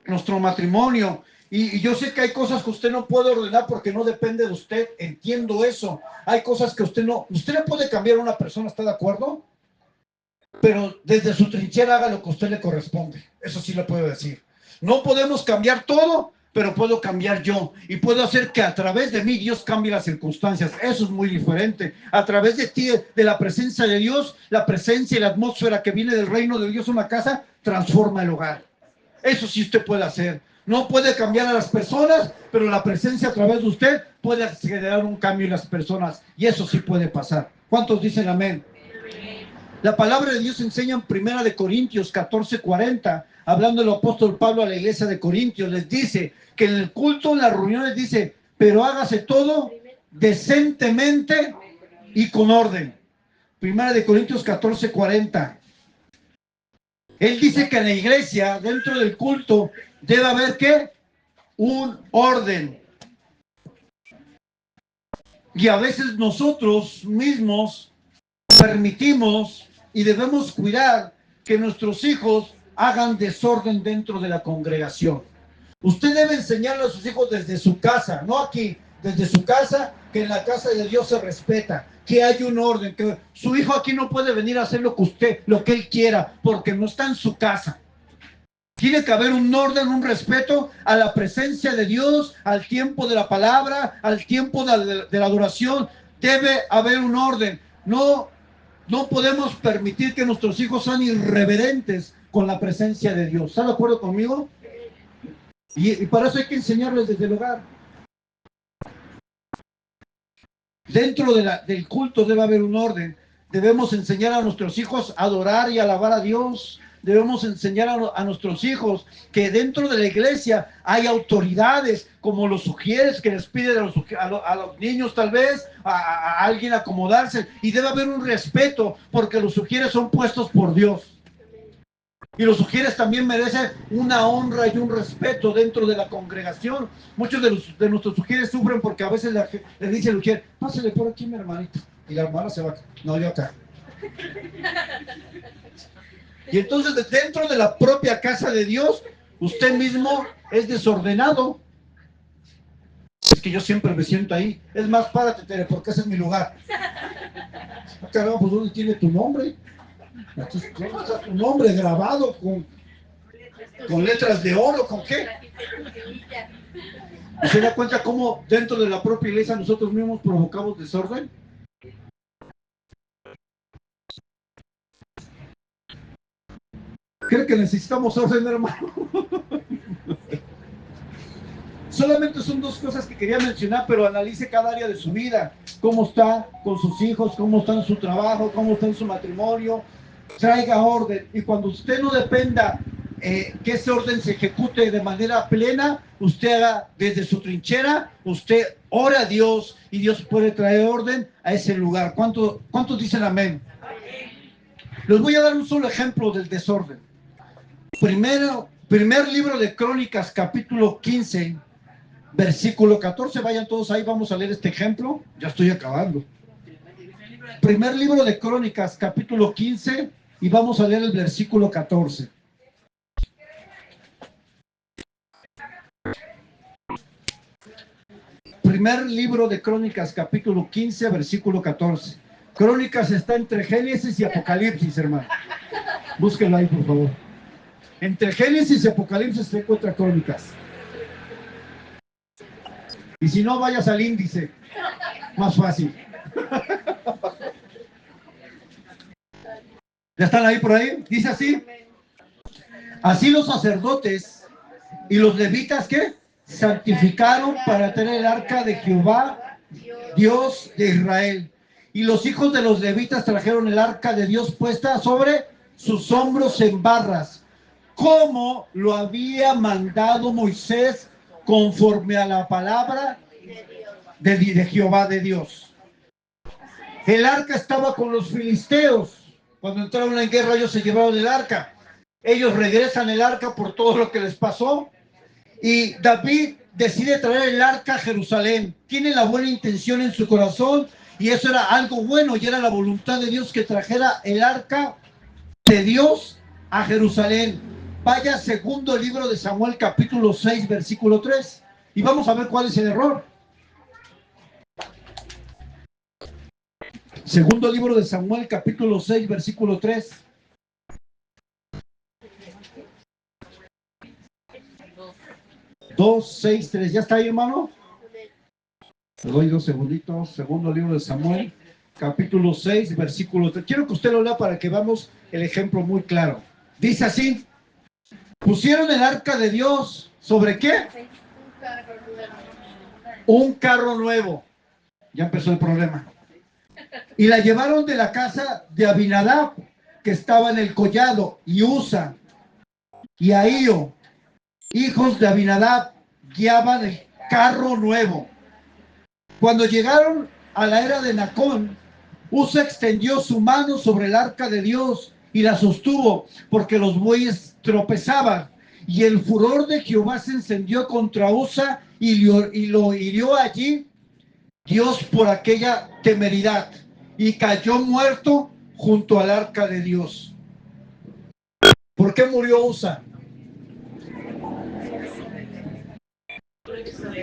nuestro matrimonio. Y yo sé que hay cosas que usted no puede ordenar porque no depende de usted, entiendo eso. Hay cosas que usted no puede cambiar a una persona, ¿está de acuerdo? Pero desde su trinchera haga lo que a usted le corresponde, eso sí lo puedo decir. No podemos cambiar todo, pero puedo cambiar yo y puedo hacer que a través de mí Dios cambie las circunstancias. Eso es muy diferente. A través de ti, de la presencia de Dios, la presencia y la atmósfera que viene del reino de Dios en una casa, transforma el hogar. Eso sí usted puede hacer. No puede cambiar a las personas, pero la presencia a través de usted puede generar un cambio en las personas. Y eso sí puede pasar. ¿Cuántos dicen amén? La palabra de Dios enseña en 1 Corintios 14:40, hablando el apóstol Pablo a la iglesia de Corintios, les dice que en el culto, en las reuniones, dice, pero hágase todo decentemente y con orden. 1 Corintios 14:40. Él dice que en la iglesia, dentro del culto, debe haber ¿qué? Un orden. Y a veces nosotros mismos permitimos y debemos cuidar que nuestros hijos hagan desorden dentro de la congregación. Usted debe enseñarle a sus hijos desde su casa, no aquí, desde su casa, que en la casa de Dios se respeta, que hay un orden, que su hijo aquí no puede venir a hacer lo que él quiera, porque no está en su casa. Tiene que haber un orden, un respeto a la presencia de Dios, al tiempo de la palabra, al tiempo de la adoración. Debe haber un orden. No podemos permitir que nuestros hijos sean irreverentes con la presencia de Dios. ¿Está de acuerdo conmigo? Y para eso hay que enseñarles desde el hogar. Dentro del culto debe haber un orden. Debemos enseñar a nuestros hijos a adorar y alabar a Dios. Debemos enseñar a nuestros hijos que dentro de la iglesia hay autoridades, como los sugieres que les piden a los niños tal vez, a alguien acomodarse. Y debe haber un respeto, porque los sugieres son puestos por Dios. Y los sugieres también merecen una honra y un respeto dentro de la congregación. Muchos de nuestros sugieres sufren porque a veces le dice el sugier, pásale por aquí mi hermanito. Y la hermana se va, no, yo acá. Y entonces dentro de la propia casa de Dios, usted mismo es desordenado. Es que yo siempre me siento ahí. Es más, párate, Tere, porque ese es mi lugar. Caramba, pues ¿dónde tiene tu nombre? Entonces, ¿dónde está tu nombre grabado con letras de oro? ¿Con qué? ¿Y se da cuenta cómo dentro de la propia iglesia nosotros mismos provocamos desorden? ¿Cree que necesitamos orden, hermano? Solamente son dos cosas que quería mencionar, pero analice cada área de su vida. Cómo está con sus hijos, cómo está en su trabajo, cómo está en su matrimonio. Traiga orden. Y cuando usted no dependa que ese orden se ejecute de manera plena, usted haga desde su trinchera, usted ora a Dios y Dios puede traer orden a ese lugar. ¿Cuántos dicen amén? Les voy a dar un solo ejemplo del desorden. Primer libro de Crónicas, capítulo 15, versículo 14. Vayan todos ahí, vamos a leer este ejemplo. Ya estoy acabando. Primer libro de Crónicas, capítulo 15, y vamos a leer el versículo 14. Primer libro de Crónicas, capítulo 15, versículo 14. Crónicas está entre Génesis y Apocalipsis, hermano. Búsquenlo ahí, por favor. Entre Génesis y Apocalipsis se encuentra Crónicas. Y si no, vayas al índice. Más fácil. ¿Ya están ahí por ahí? Dice así. Así los sacerdotes y los levitas, ¿qué? Santificaron para tener el arca de Jehová, Dios de Israel. Y los hijos de los levitas trajeron el arca de Dios puesta sobre sus hombros en barras, como lo había mandado Moisés, conforme a la palabra de Jehová de Dios. El arca estaba con los filisteos. Cuando entraron en guerra, ellos se llevaron el arca. Ellos regresan el arca por todo lo que les pasó. Y David decide traer el arca a Jerusalén. Tiene la buena intención en su corazón, y eso era algo bueno, y era la voluntad de Dios que trajera el arca de Dios a Jerusalén. Vaya segundo libro de Samuel, capítulo 6, versículo 3. Y vamos a ver cuál es el error. Segundo libro de Samuel, capítulo 6, versículo 3. 2, 6, 3. ¿Ya está ahí, hermano? Le doy 2 segunditos. Segundo libro de Samuel, capítulo 6, versículo 3. Quiero que usted lo lea para que veamos el ejemplo muy claro. Dice así: pusieron el arca de Dios, ¿sobre qué? Un carro nuevo. Ya empezó el problema. Y la llevaron de la casa de Abinadab, que estaba en el collado, y Usa y Ahío, hijos de Abinadab, guiaban el carro nuevo. Cuando llegaron a la era de Nacón, Usa extendió su mano sobre el arca de Dios y la sostuvo, porque los bueyes tropezaban. Y el furor de Jehová se encendió contra Usa y lo hirió allí Dios por aquella temeridad, y cayó muerto junto al arca de Dios. ¿Por qué murió Usa?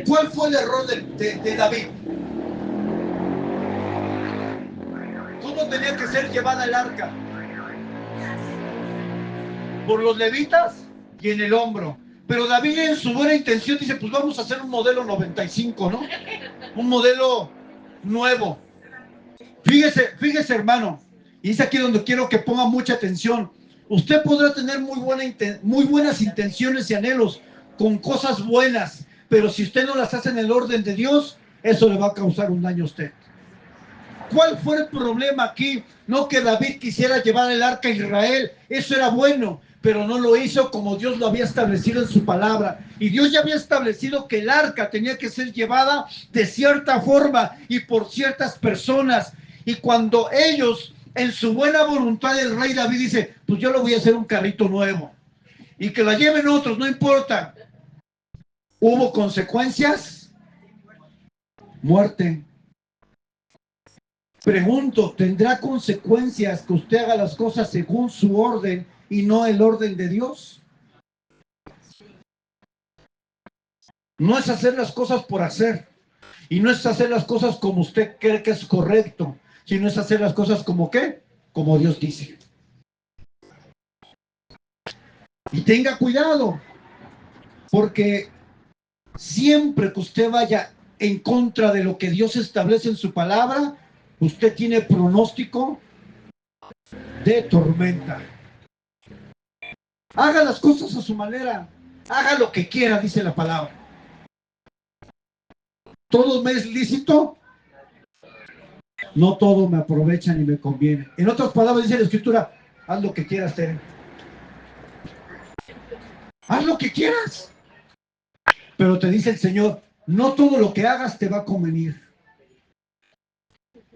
¿Cuál fue el error de David? ¿Cómo tenía que ser llevada el arca? Por los levitas y en el hombro. Pero David, en su buena intención, dice: pues vamos a hacer un modelo 95, ¿no? Un modelo nuevo. Fíjese, hermano, y es aquí donde quiero que ponga mucha atención. Usted podrá tener muy buenas intenciones y anhelos con cosas buenas, pero si usted no las hace en el orden de Dios, eso le va a causar un daño a usted. ¿Cuál fue el problema aquí? No que David quisiera llevar el arca a Israel, eso era bueno, pero no lo hizo como Dios lo había establecido en su palabra. Y Dios ya había establecido que el arca tenía que ser llevada de cierta forma y por ciertas personas. Y cuando ellos, en su buena voluntad, el rey David dice: pues yo le voy a hacer un carrito nuevo y que la lleven otros, no importa. ¿Hubo consecuencias? Muerte. Pregunto, ¿tendrá consecuencias que usted haga las cosas según su orden y no el orden de Dios? No es hacer las cosas por hacer, y no es hacer las cosas como usted cree que es correcto, sino es hacer las cosas como ¿qué? Como Dios dice. Y tenga cuidado, porque siempre que usted vaya en contra de lo que Dios establece en su palabra, usted tiene pronóstico de tormenta. Haga las cosas a su manera, haga lo que quiera, dice la palabra. ¿Todo me es lícito? No todo me aprovecha ni me conviene. En otras palabras dice la Escritura: haz lo que quieras, Tere. Haz lo que quieras. Pero te dice el Señor: no todo lo que hagas te va a convenir.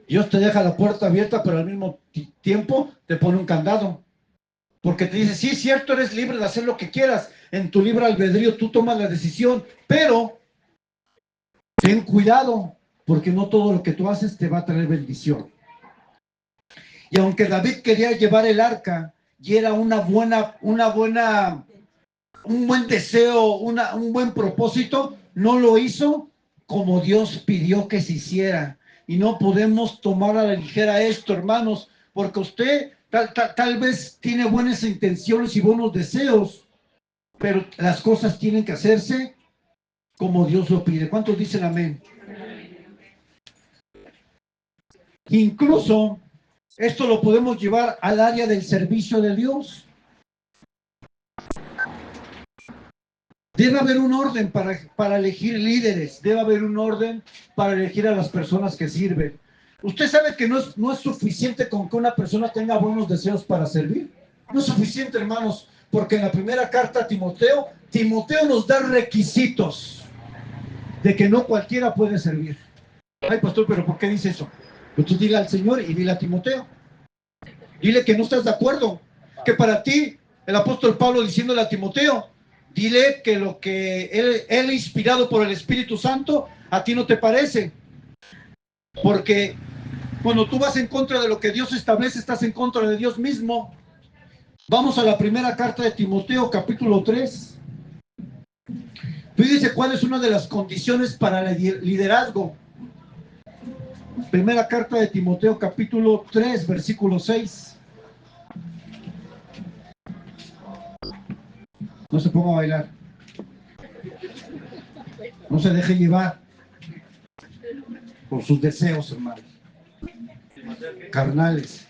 Dios te deja la puerta abierta, pero al mismo tiempo te pone un candado. Porque te dice: sí, es cierto, eres libre de hacer lo que quieras. En tu libre albedrío tú tomas la decisión, pero ten cuidado, porque no todo lo que tú haces te va a traer bendición. Y aunque David quería llevar el arca, y era un buen deseo, un buen propósito, no lo hizo como Dios pidió que se hiciera. Y no podemos tomar a la ligera esto, hermanos, porque usted tal vez tiene buenas intenciones y buenos deseos, pero las cosas tienen que hacerse como Dios lo pide. ¿Cuántos dicen amén? Incluso esto lo podemos llevar al área del servicio de Dios. Debe haber un orden para elegir líderes, debe haber un orden para elegir a las personas que sirven. Usted sabe que no es suficiente con que una persona tenga buenos deseos para servir. No es suficiente, hermanos, porque en la primera carta a Timoteo nos da requisitos de que no cualquiera puede servir. Ay, pastor, ¿pero por qué dice eso? Pues tú dile al Señor y dile a Timoteo. Dile que no estás de acuerdo, que para ti, el apóstol Pablo diciéndole a Timoteo, dile que lo que él inspirado por el Espíritu Santo, a ti no te parece. Porque cuando tú vas en contra de lo que Dios establece, estás en contra de Dios mismo. Vamos a la primera carta de Timoteo, capítulo 3. Fíjense cuál es una de las condiciones para el liderazgo. Primera carta de Timoteo, capítulo 3, versículo 6. No se ponga a bailar. No se deje llevar por sus deseos, hermanos, carnales.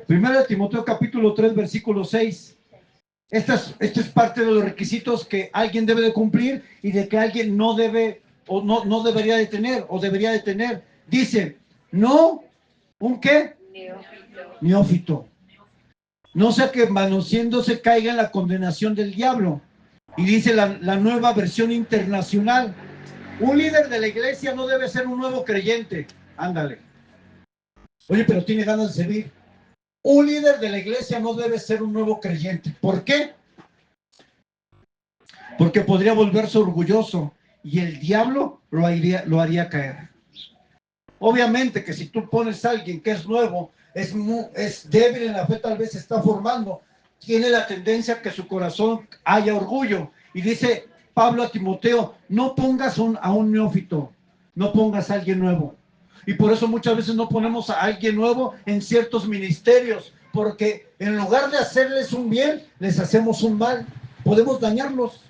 Primera de Timoteo capítulo 3, versículo 6. Esta es parte de los requisitos que alguien debe de cumplir y de que alguien no debe o no debería de tener o debería de tener. Dice, no, ¿un qué? Neófito. No sea que manoseándose caiga en la condenación del diablo. Y dice la nueva versión internacional, un líder de la iglesia no debe ser un nuevo creyente. Ándale. Oye, pero tiene ganas de servir. Un líder de la iglesia no debe ser un nuevo creyente. ¿Por qué? Porque podría volverse orgulloso y el diablo lo haría caer. Obviamente que si tú pones a alguien que es nuevo, es débil en la fe, tal vez se está formando, tiene la tendencia que su corazón haya orgullo. Y dice Pablo a Timoteo, no pongas a un neófito, no pongas a alguien nuevo. Y por eso muchas veces no ponemos a alguien nuevo en ciertos ministerios, porque en lugar de hacerles un bien, les hacemos un mal. Podemos dañarlos,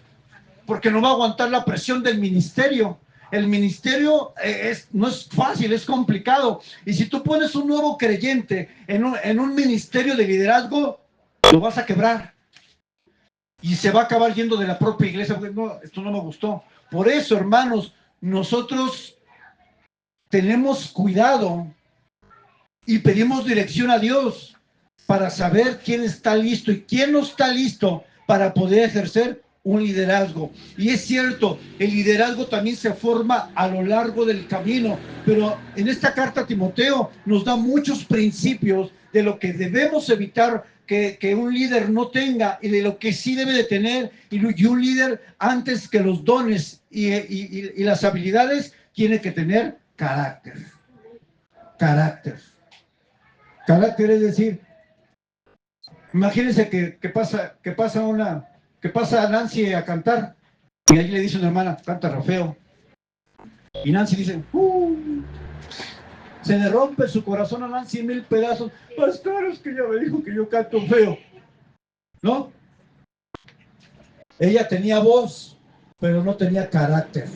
porque no va a aguantar la presión del ministerio. El ministerio no es fácil, es complicado. Y si tú pones un nuevo creyente en un ministerio de liderazgo, lo vas a quebrar. Y se va a acabar yendo de la propia iglesia. No, esto no me gustó. Por eso, hermanos, nosotros tenemos cuidado y pedimos dirección a Dios para saber quién está listo y quién no está listo para poder ejercer un liderazgo. Y es cierto, el liderazgo también se forma a lo largo del camino, pero en esta carta a Timoteo nos da muchos principios de lo que debemos evitar que un líder no tenga y de lo que sí debe de tener. Y un líder, antes que los dones y las habilidades, tiene que tener carácter. Carácter. Carácter es decir, imagínense que pasa Nancy a cantar y ahí le dice una hermana, canta re feo. Y Nancy dice, se le rompe su corazón a Nancy en 1000 pedazos. Pastor, es que ella me dijo que yo canto feo. ¿No? Ella tenía voz, pero no tenía carácter.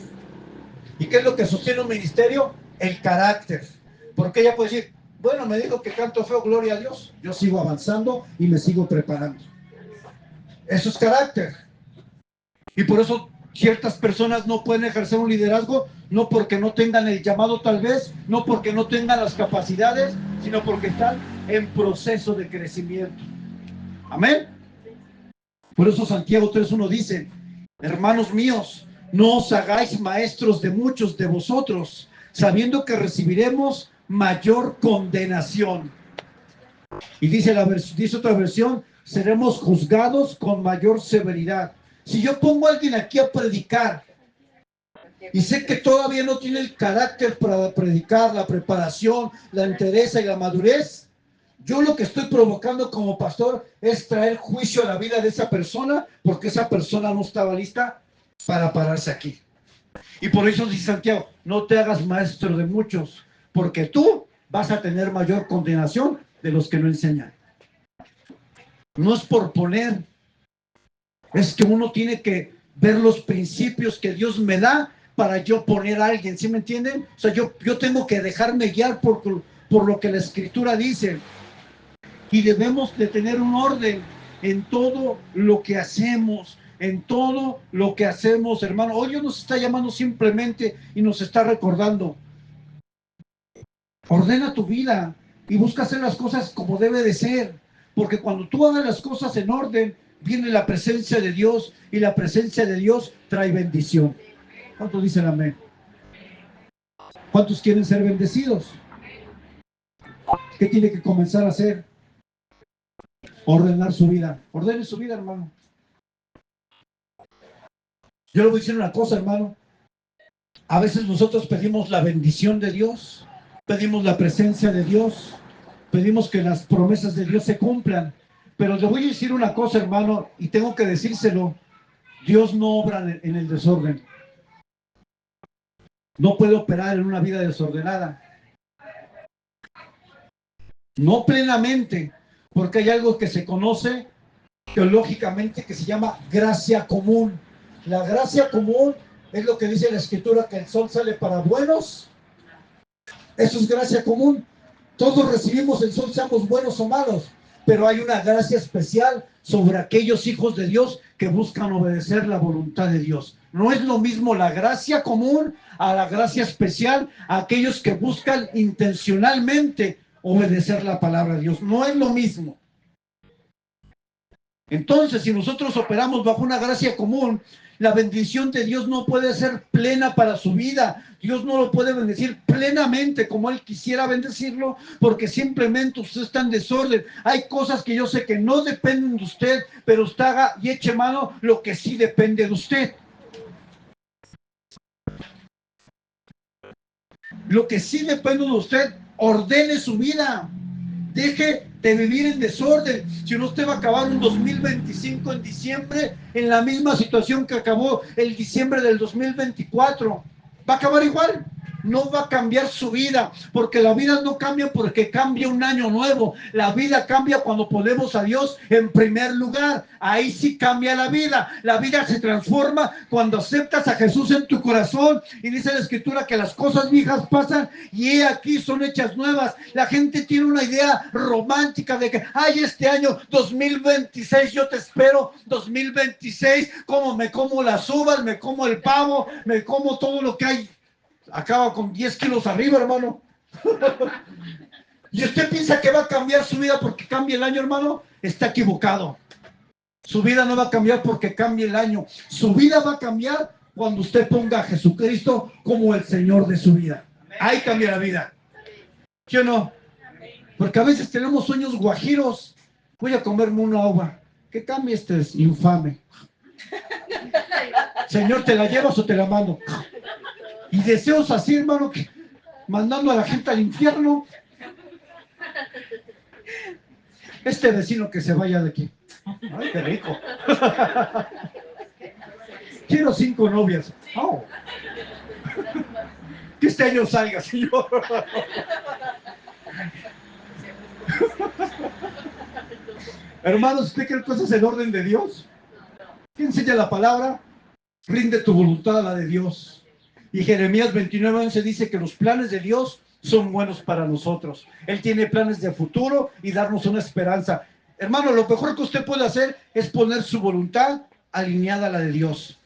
¿Y qué es lo que sostiene un ministerio? El carácter. Porque ella puede decir, bueno, me dijo que canto feo, gloria a Dios. Yo sigo avanzando y me sigo preparando. Eso es carácter. Y por eso ciertas personas no pueden ejercer un liderazgo, no porque no tengan el llamado tal vez, no porque no tengan las capacidades, sino porque están en proceso de crecimiento. Amén. Por eso Santiago 3:1 dice, hermanos míos, no os hagáis maestros de muchos de vosotros, sabiendo que recibiremos mayor condenación. Y dice otra versión, seremos juzgados con mayor severidad. Si yo pongo a alguien aquí a predicar y sé que todavía no tiene el carácter para predicar, la preparación, la entereza y la madurez, yo lo que estoy provocando como pastor es traer juicio a la vida de esa persona, porque esa persona no estaba lista para pararse aquí. Y por eso dice Santiago, no te hagas maestro de muchos, porque tú vas a tener mayor condenación de los que no enseñan. No es por poner, es que uno tiene que ver los principios que Dios me da para yo poner a alguien, ¿sí me entienden? O sea, yo tengo que dejarme guiar por lo que la Escritura dice. Y debemos de tener un orden en todo lo que hacemos, hermano. Hoy Dios nos está llamando simplemente y nos está recordando. Ordena tu vida y busca hacer las cosas como debe de ser. Porque cuando tú hagas las cosas en orden, viene la presencia de Dios y la presencia de Dios trae bendición. ¿Cuántos dicen amén? ¿Cuántos quieren ser bendecidos? ¿Qué tiene que comenzar a hacer? Ordenar su vida. Ordene su vida, hermano. Yo le voy a decir una cosa, hermano. A veces nosotros pedimos la bendición de Dios, pedimos la presencia de Dios, pedimos que las promesas de Dios se cumplan. Pero le voy a decir una cosa, hermano, y tengo que decírselo. Dios no obra en el desorden. No puede operar en una vida desordenada. No plenamente, porque hay algo que se conoce teológicamente que se llama gracia común. La gracia común es lo que dice la Escritura, que el sol sale para buenos. Eso es gracia común. Todos recibimos el sol, seamos buenos o malos, pero hay una gracia especial sobre aquellos hijos de Dios que buscan obedecer la voluntad de Dios. No es lo mismo la gracia común a la gracia especial a aquellos que buscan intencionalmente obedecer la palabra de Dios. No es lo mismo. Entonces, si nosotros operamos bajo una gracia común, la bendición de Dios no puede ser plena para su vida. Dios no lo puede bendecir plenamente como Él quisiera bendecirlo, porque simplemente usted está en desorden. Hay cosas que yo sé que no dependen de usted, pero usted haga y eche mano lo que sí depende de usted. Lo que sí depende de usted, ordene su vida. Deje de vivir en desorden. Si no, usted va a acabar un 2025 en diciembre en la misma situación que acabó el diciembre del 2024. Va a acabar igual. No va a cambiar su vida, porque la vida no cambia porque cambia un año nuevo. La vida cambia cuando ponemos a Dios en primer lugar. Ahí sí cambia la vida. La vida se transforma cuando aceptas a Jesús en tu corazón. Y dice la Escritura que las cosas viejas pasan y he aquí son hechas nuevas. La gente tiene una idea romántica de que, ay, este año 2026 yo te espero, 2026, como me como las uvas, me como el pavo, me como todo lo que hay. Acaba con 10 kilos arriba, hermano. Y usted piensa que va a cambiar su vida porque cambie el año, hermano. Está equivocado. Su vida no va a cambiar porque cambie el año. Su vida va a cambiar cuando usted ponga a Jesucristo como el Señor de su vida. Ahí cambia la vida. ¿Sí o no? Porque a veces tenemos sueños guajiros. Voy a comerme una uva. ¿Qué cambia este es infame? Señor, ¿te la llevas o te la mando? Y deseos así, hermano, que mandando a la gente al infierno. Este vecino que se vaya de aquí. Ay, qué rico. Quiero 5 novias. Oh. Que este año salga, Señor. Hermanos, ¿usted cree que eso es el orden de Dios? ¿Quién enseña la palabra? Rinde tu voluntad a la de Dios. Y Jeremías 29:11 dice que los planes de Dios son buenos para nosotros. Él tiene planes de futuro y darnos una esperanza. Hermano, lo mejor que usted puede hacer es poner su voluntad alineada a la de Dios.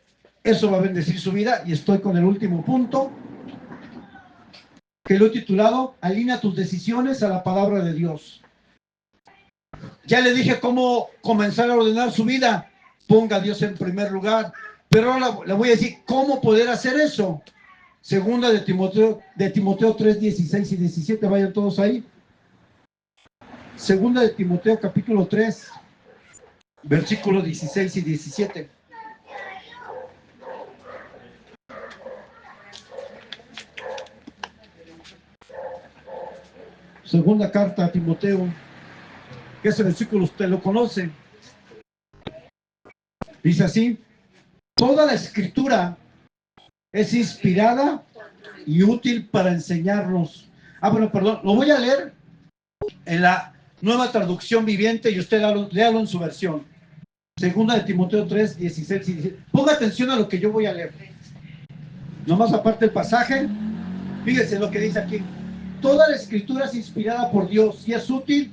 Eso va a bendecir su vida. Y estoy con el último punto, que lo he titulado, alinea tus decisiones a la palabra de Dios. Ya le dije cómo comenzar a ordenar su vida. Ponga a Dios en primer lugar. Pero ahora le voy a decir cómo poder hacer eso. Segunda de Timoteo 3, 16 y 17, vayan todos ahí. Segunda de Timoteo capítulo 3, versículos 16 y 17. Segunda carta a Timoteo, que ese versículo usted lo conoce. Dice así: toda la escritura es inspirada y útil para enseñarnos. Bueno, perdón, lo voy a leer en la Nueva Traducción Viviente y usted léalo en su versión. Segunda de Timoteo 3, 16 y 17. Ponga atención a lo que yo voy a leer. Nomás aparte el pasaje, fíjense lo que dice aquí. Toda la escritura es inspirada por Dios y es útil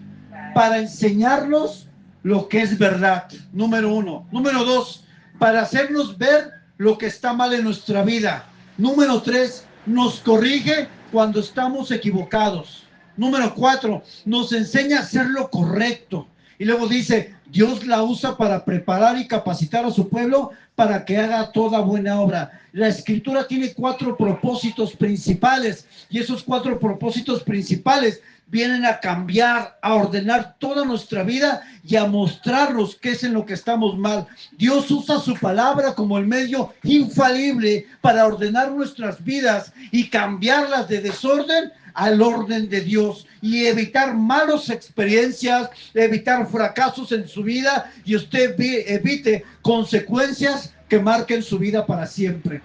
para enseñarnos lo que es verdad. Número 1. Número 2, para hacernos ver lo que está mal en nuestra vida. Número 3, nos corrige cuando estamos equivocados. Número 4, nos enseña a hacer lo correcto. Y luego dice, Dios la usa para preparar y capacitar a su pueblo para que haga toda buena obra. La escritura tiene 4 propósitos principales, y esos 4 propósitos principales vienen a cambiar, a ordenar toda nuestra vida y a mostrarnos qué es en lo que estamos mal. Dios usa su palabra como el medio infalible para ordenar nuestras vidas y cambiarlas de desorden al orden de Dios y evitar malas experiencias, evitar fracasos en su vida, y usted evite consecuencias que marquen su vida para siempre.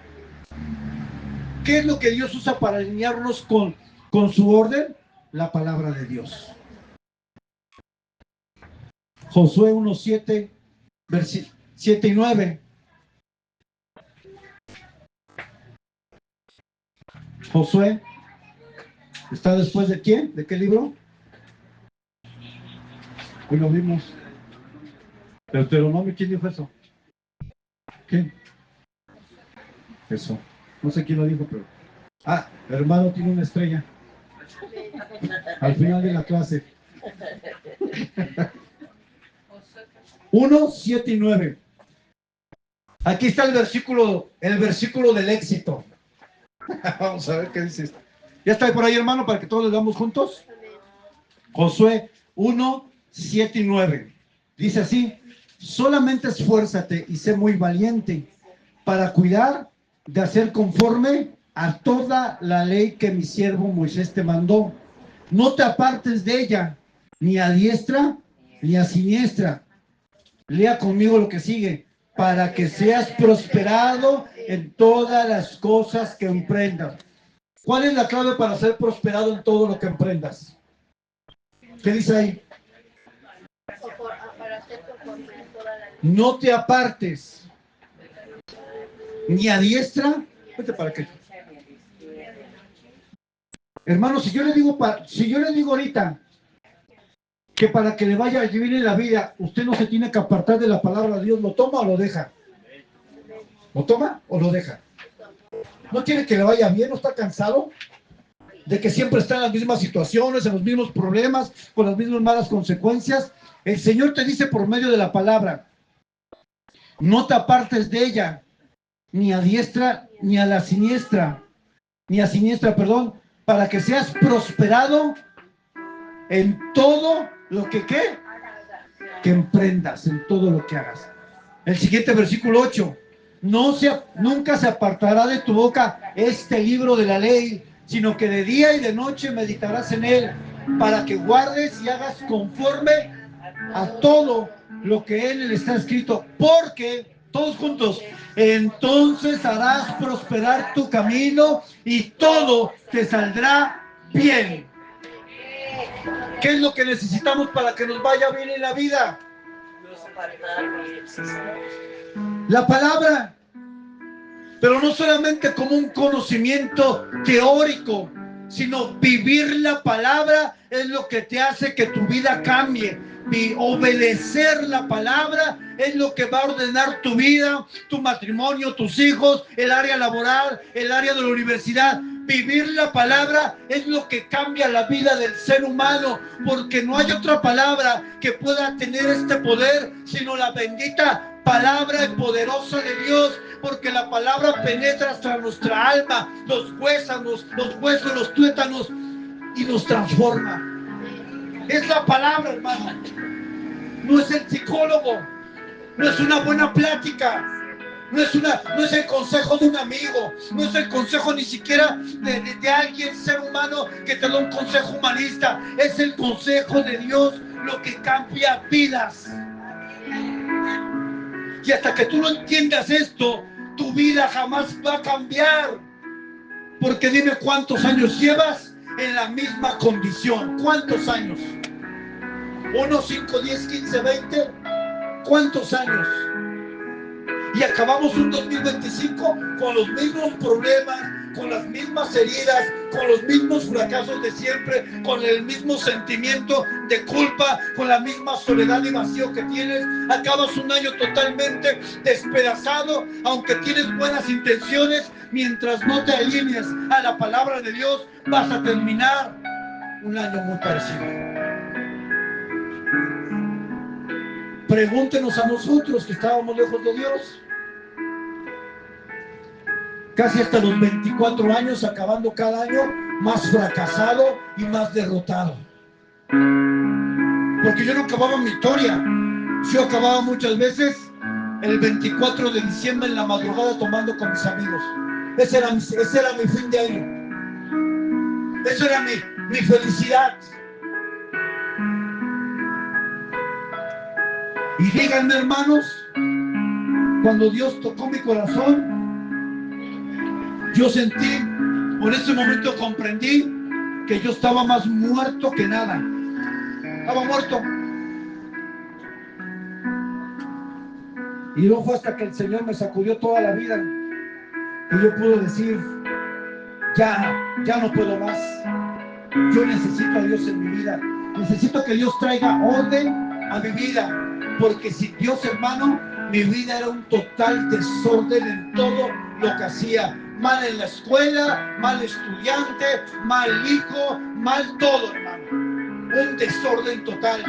¿Qué es lo que Dios usa para alinearnos con su orden? La palabra de Dios. Josué 1:7 7 y 9. Josué. ¿Está después de quién? ¿De qué libro? Hoy lo vimos. Deuteronomio, ¿quién dijo eso? ¿Quién? Eso. No sé quién lo dijo, pero... Ah, el hermano tiene una estrella. Al final de la clase. 1, 7 y 9. Aquí está el versículo del éxito. Vamos a ver qué dice. ¿Ya está por ahí, hermano, para que todos lo veamos juntos? Josué 1, 7 y 9. Dice así: solamente esfuérzate y sé muy valiente para cuidar de hacer conforme a toda la ley que mi siervo Moisés te mandó. No te apartes de ella, ni a diestra ni a siniestra. Lea conmigo lo que sigue: para que seas prosperado en todas las cosas que emprendas. ¿Cuál es la clave para ser prosperado en todo lo que emprendas? ¿Qué dice ahí? No te apartes ni a diestra. Vete para qué. Hermano, si yo le digo ahorita que para que le vaya bien en la vida, usted no se tiene que apartar de la palabra de Dios, ¿lo toma o lo deja? ¿Lo toma o lo deja? ¿No quiere que le vaya bien? ¿No está cansado de que siempre está en las mismas situaciones, en los mismos problemas, con las mismas malas consecuencias? El Señor te dice por medio de la palabra: no te apartes de ella, ni a diestra, ni a la siniestra, perdón, para que seas prosperado en todo lo que, ¿qué? Que emprendas, en todo lo que hagas. El siguiente versículo 8: nunca se apartará de tu boca este libro de la ley, sino que de día y de noche meditarás en él, para que guardes y hagas conforme a todo lo que en él está escrito, porque, todos juntos, entonces harás prosperar tu camino y todo te saldrá bien. ¿Qué es lo que necesitamos para que nos vaya bien en la vida? La palabra. Pero no solamente como un conocimiento teórico, sino vivir la palabra es lo que te hace que tu vida cambie. Obedecer la palabra es lo que va a ordenar tu vida, tu matrimonio, tus hijos, el área laboral, el área de la universidad. Vivir la palabra es lo que cambia la vida del ser humano, porque no hay otra palabra que pueda tener este poder sino la bendita palabra poderosa de Dios, porque la palabra penetra hasta nuestra alma, los huesos, los tuétanos, y nos transforma. Es la palabra, hermano. No es el psicólogo, no es una buena plática, no es el consejo de un amigo, no es el consejo ni siquiera de alguien, ser humano, que te da un consejo humanista. Es el consejo de Dios lo que cambia vidas. Y hasta que tú no entiendas esto, tu vida jamás va a cambiar. Porque dime, ¿cuántos años llevas en la misma condición? ¿Cuántos años? 1, 5, 10, 15, 20. ¿Cuántos años? Y acabamos un 2025 con los mismos problemas, con las mismas heridas, con los mismos fracasos de siempre, con el mismo sentimiento de culpa, con la misma soledad y vacío que tienes. Acabas un año totalmente despedazado, aunque tienes buenas intenciones. Mientras no te alinees a la palabra de Dios, vas a terminar un año muy parecido. Pregúntenos a nosotros que estábamos lejos de Dios. Casi hasta los 24 años, acabando cada año más fracasado y más derrotado. Porque yo no acababa mi historia. Yo acababa muchas veces el 24 de diciembre en la madrugada tomando con mis amigos. Ese era mi fin de año. Eso era mi felicidad. Y díganme, hermanos, cuando Dios tocó mi corazón, yo sentí, por ese momento comprendí que yo estaba más muerto que nada. Estaba muerto. Y no fue hasta que el Señor me sacudió toda la vida y yo pude decir, ya no puedo más. Yo necesito a Dios en mi vida. Necesito que Dios traiga orden a mi vida. Porque sin Dios, hermano, mi vida era un total desorden en todo lo que hacía. Mal en la escuela, mal estudiante, mal hijo, mal todo, hermano. Un desorden total.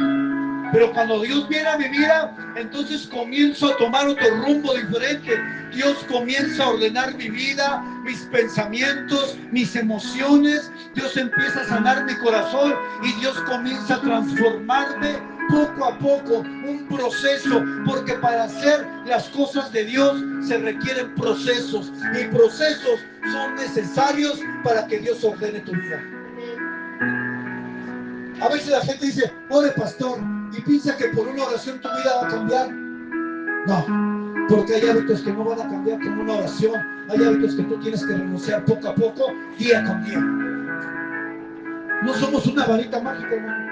Pero cuando Dios viene a mi vida, entonces comienzo a tomar otro rumbo diferente. Dios comienza a ordenar mi vida, mis pensamientos, mis emociones. Dios empieza a sanar mi corazón y Dios comienza a transformarme poco a poco. Un proceso, porque para hacer las cosas de Dios se requieren procesos. Y procesos son necesarios para que Dios ordene tu vida. A veces la gente dice, ore pastor, y piensa que por una oración tu vida va a cambiar. No, porque hay hábitos que no van a cambiar con una oración. Hay hábitos que tú tienes que renunciar poco a poco, día con día. No somos una varita mágica, hermano.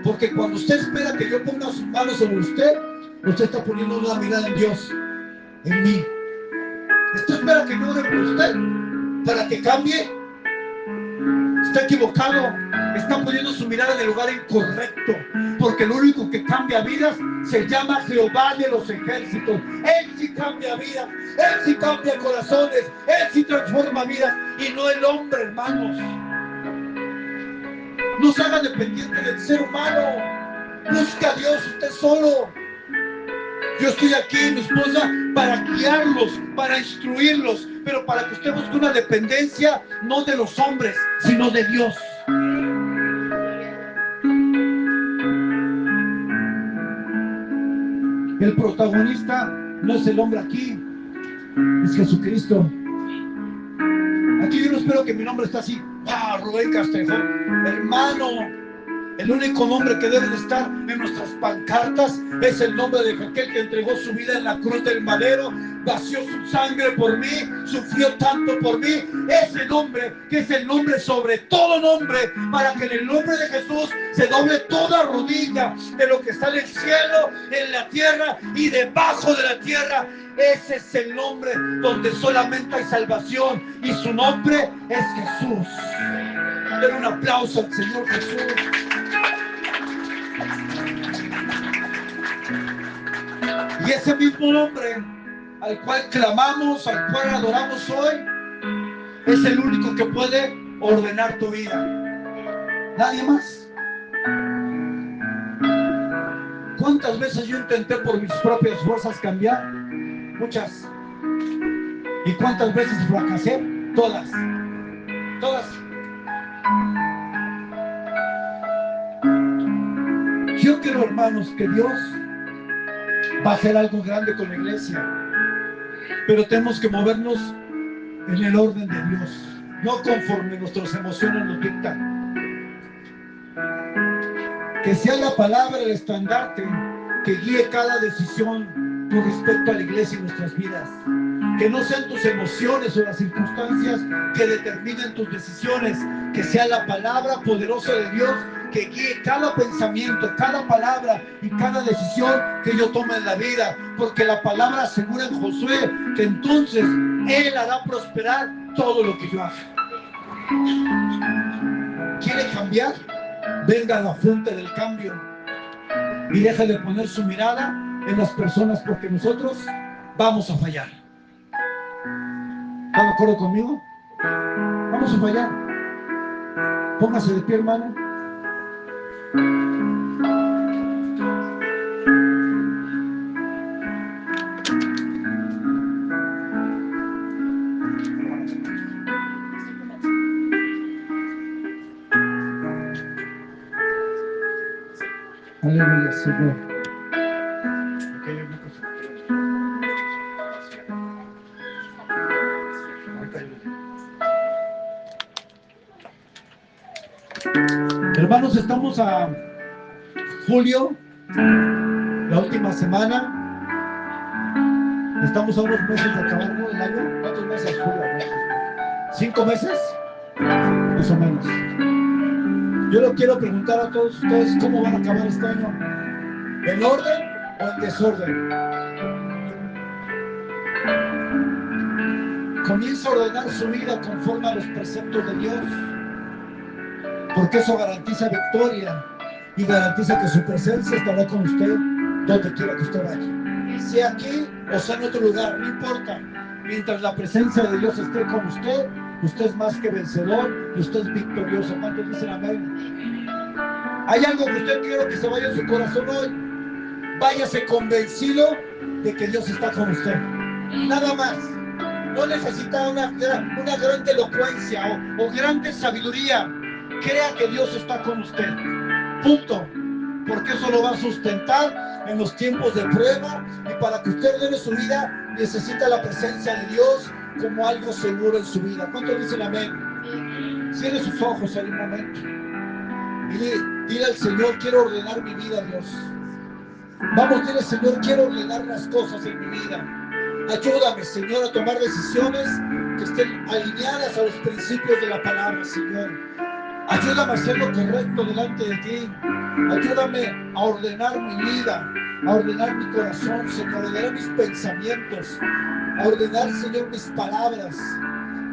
Porque cuando usted espera que yo ponga sus manos sobre usted está poniendo una mirada en Dios, en mí. Usted espera que yo ore por usted para que cambie. Está equivocado, está poniendo su mirada en el lugar incorrecto, porque lo único que cambia vidas se llama Jehová de los ejércitos. Él sí cambia vidas, Él sí cambia corazones, Él sí transforma vidas, y no el hombre, hermanos. No se haga dependiente del ser humano. Busca a Dios usted solo. Yo estoy aquí, mi esposa, para guiarlos, para instruirlos, pero para que usted busque una dependencia no de los hombres, sino de Dios. El protagonista no es el hombre aquí, es Jesucristo. Aquí yo no espero que mi nombre esté así, Rubén Castrejón. Hermano, el único nombre que debe de estar en nuestras pancartas es el nombre de aquel que entregó su vida en la cruz del madero, vació su sangre por mí, sufrió tanto por mí. Ese nombre, que es el nombre sobre todo nombre, para que en el nombre de Jesús se doble toda rodilla de lo que está en el cielo, en la tierra y debajo de la tierra. Ese es el nombre donde solamente hay salvación, y su nombre es Jesús. Den un aplauso al Señor Jesús. Y ese mismo nombre al cual clamamos, al cual adoramos hoy, es el único que puede ordenar tu vida. Nadie más. ¿Cuántas veces yo intenté por mis propias fuerzas cambiar? Muchas. ¿Y cuántas veces fracasé? Todas. Todas. Yo creo, hermanos, que Dios va a hacer algo grande con la iglesia, pero tenemos que movernos en el orden de Dios, no conforme nuestras emociones nos dictan. Que sea la palabra el estandarte que guíe cada decisión con respecto a la iglesia y nuestras vidas. Que no sean tus emociones o las circunstancias que determinen tus decisiones. Que sea la palabra poderosa de Dios que guíe cada pensamiento, cada palabra y cada decisión que yo tome en la vida. Porque la palabra asegura en Josué que entonces Él hará prosperar todo lo que yo haga. ¿Quiere cambiar? Venga a la fuente del cambio y deje de poner su mirada en las personas, porque nosotros vamos a fallar. ¿Están de acuerdo conmigo? Vamos a fallar. Póngase de pie, hermano. Aleluya, Señor. Hermanos, estamos a julio, la última semana. Estamos a unos meses de acabar, ¿no?, el año. ¿Cuántos meses, julio? 5 meses, más o menos. Yo le quiero preguntar a todos ustedes cómo van a acabar este año. ¿En orden o en desorden? Comienza a ordenar su vida conforme a los preceptos de Dios, porque eso garantiza victoria y garantiza que su presencia estará con usted donde quiera que usted vaya, sea aquí o sea en otro lugar, no importa. Mientras la presencia de Dios esté con usted, usted es más que vencedor y usted es victorioso. ¿Cuántos dicen amén? Hay algo que usted quiere que se vaya en su corazón hoy. Váyase convencido de que Dios está con usted, nada más. No necesita una gran elocuencia o grande sabiduría. Crea que Dios está con usted, punto, porque eso lo va a sustentar en los tiempos de prueba, y para que usted ordene su vida necesita la presencia de Dios como algo seguro en su vida. ¿Cuántos dicen amén? Cierre sus ojos en un momento y dile al Señor: quiero ordenar mi vida, Dios. Vamos, dile: Señor, quiero ordenar las cosas en mi vida. Ayúdame, Señor, a tomar decisiones que estén alineadas a los principios de la palabra, Señor. Ayúdame a hacer lo correcto delante de ti. Ayúdame a ordenar mi vida, a ordenar mi corazón, Señor, a ordenar mis pensamientos, a ordenar, Señor, mis palabras.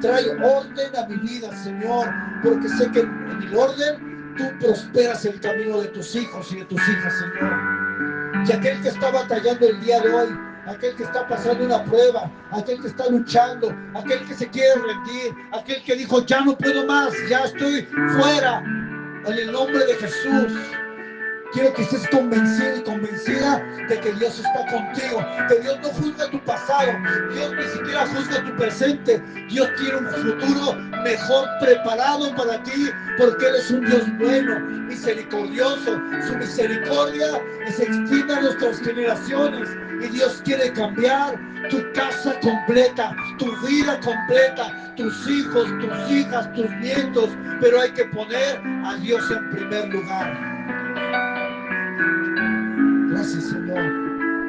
Trae orden a mi vida, Señor, porque sé que en el orden tú prosperas el camino de tus hijos y de tus hijas, Señor. Y aquel que está batallando el día de hoy, aquel que está pasando una prueba, aquel que está luchando, aquel que se quiere rendir, aquel que dijo: ya no puedo más, ya estoy fuera, en el nombre de Jesús, quiero que estés convencido y convencida de que Dios está contigo, que Dios no juzga tu pasado, Dios ni siquiera juzga tu presente. Dios tiene un futuro mejor preparado para ti, porque Él es un Dios bueno, misericordioso. Su misericordia se extiende a nuestras generaciones, y Dios quiere cambiar tu casa completa, tu vida completa, tus hijos, tus hijas, tus nietos, pero hay que poner a Dios en primer lugar. Gracias, Señor.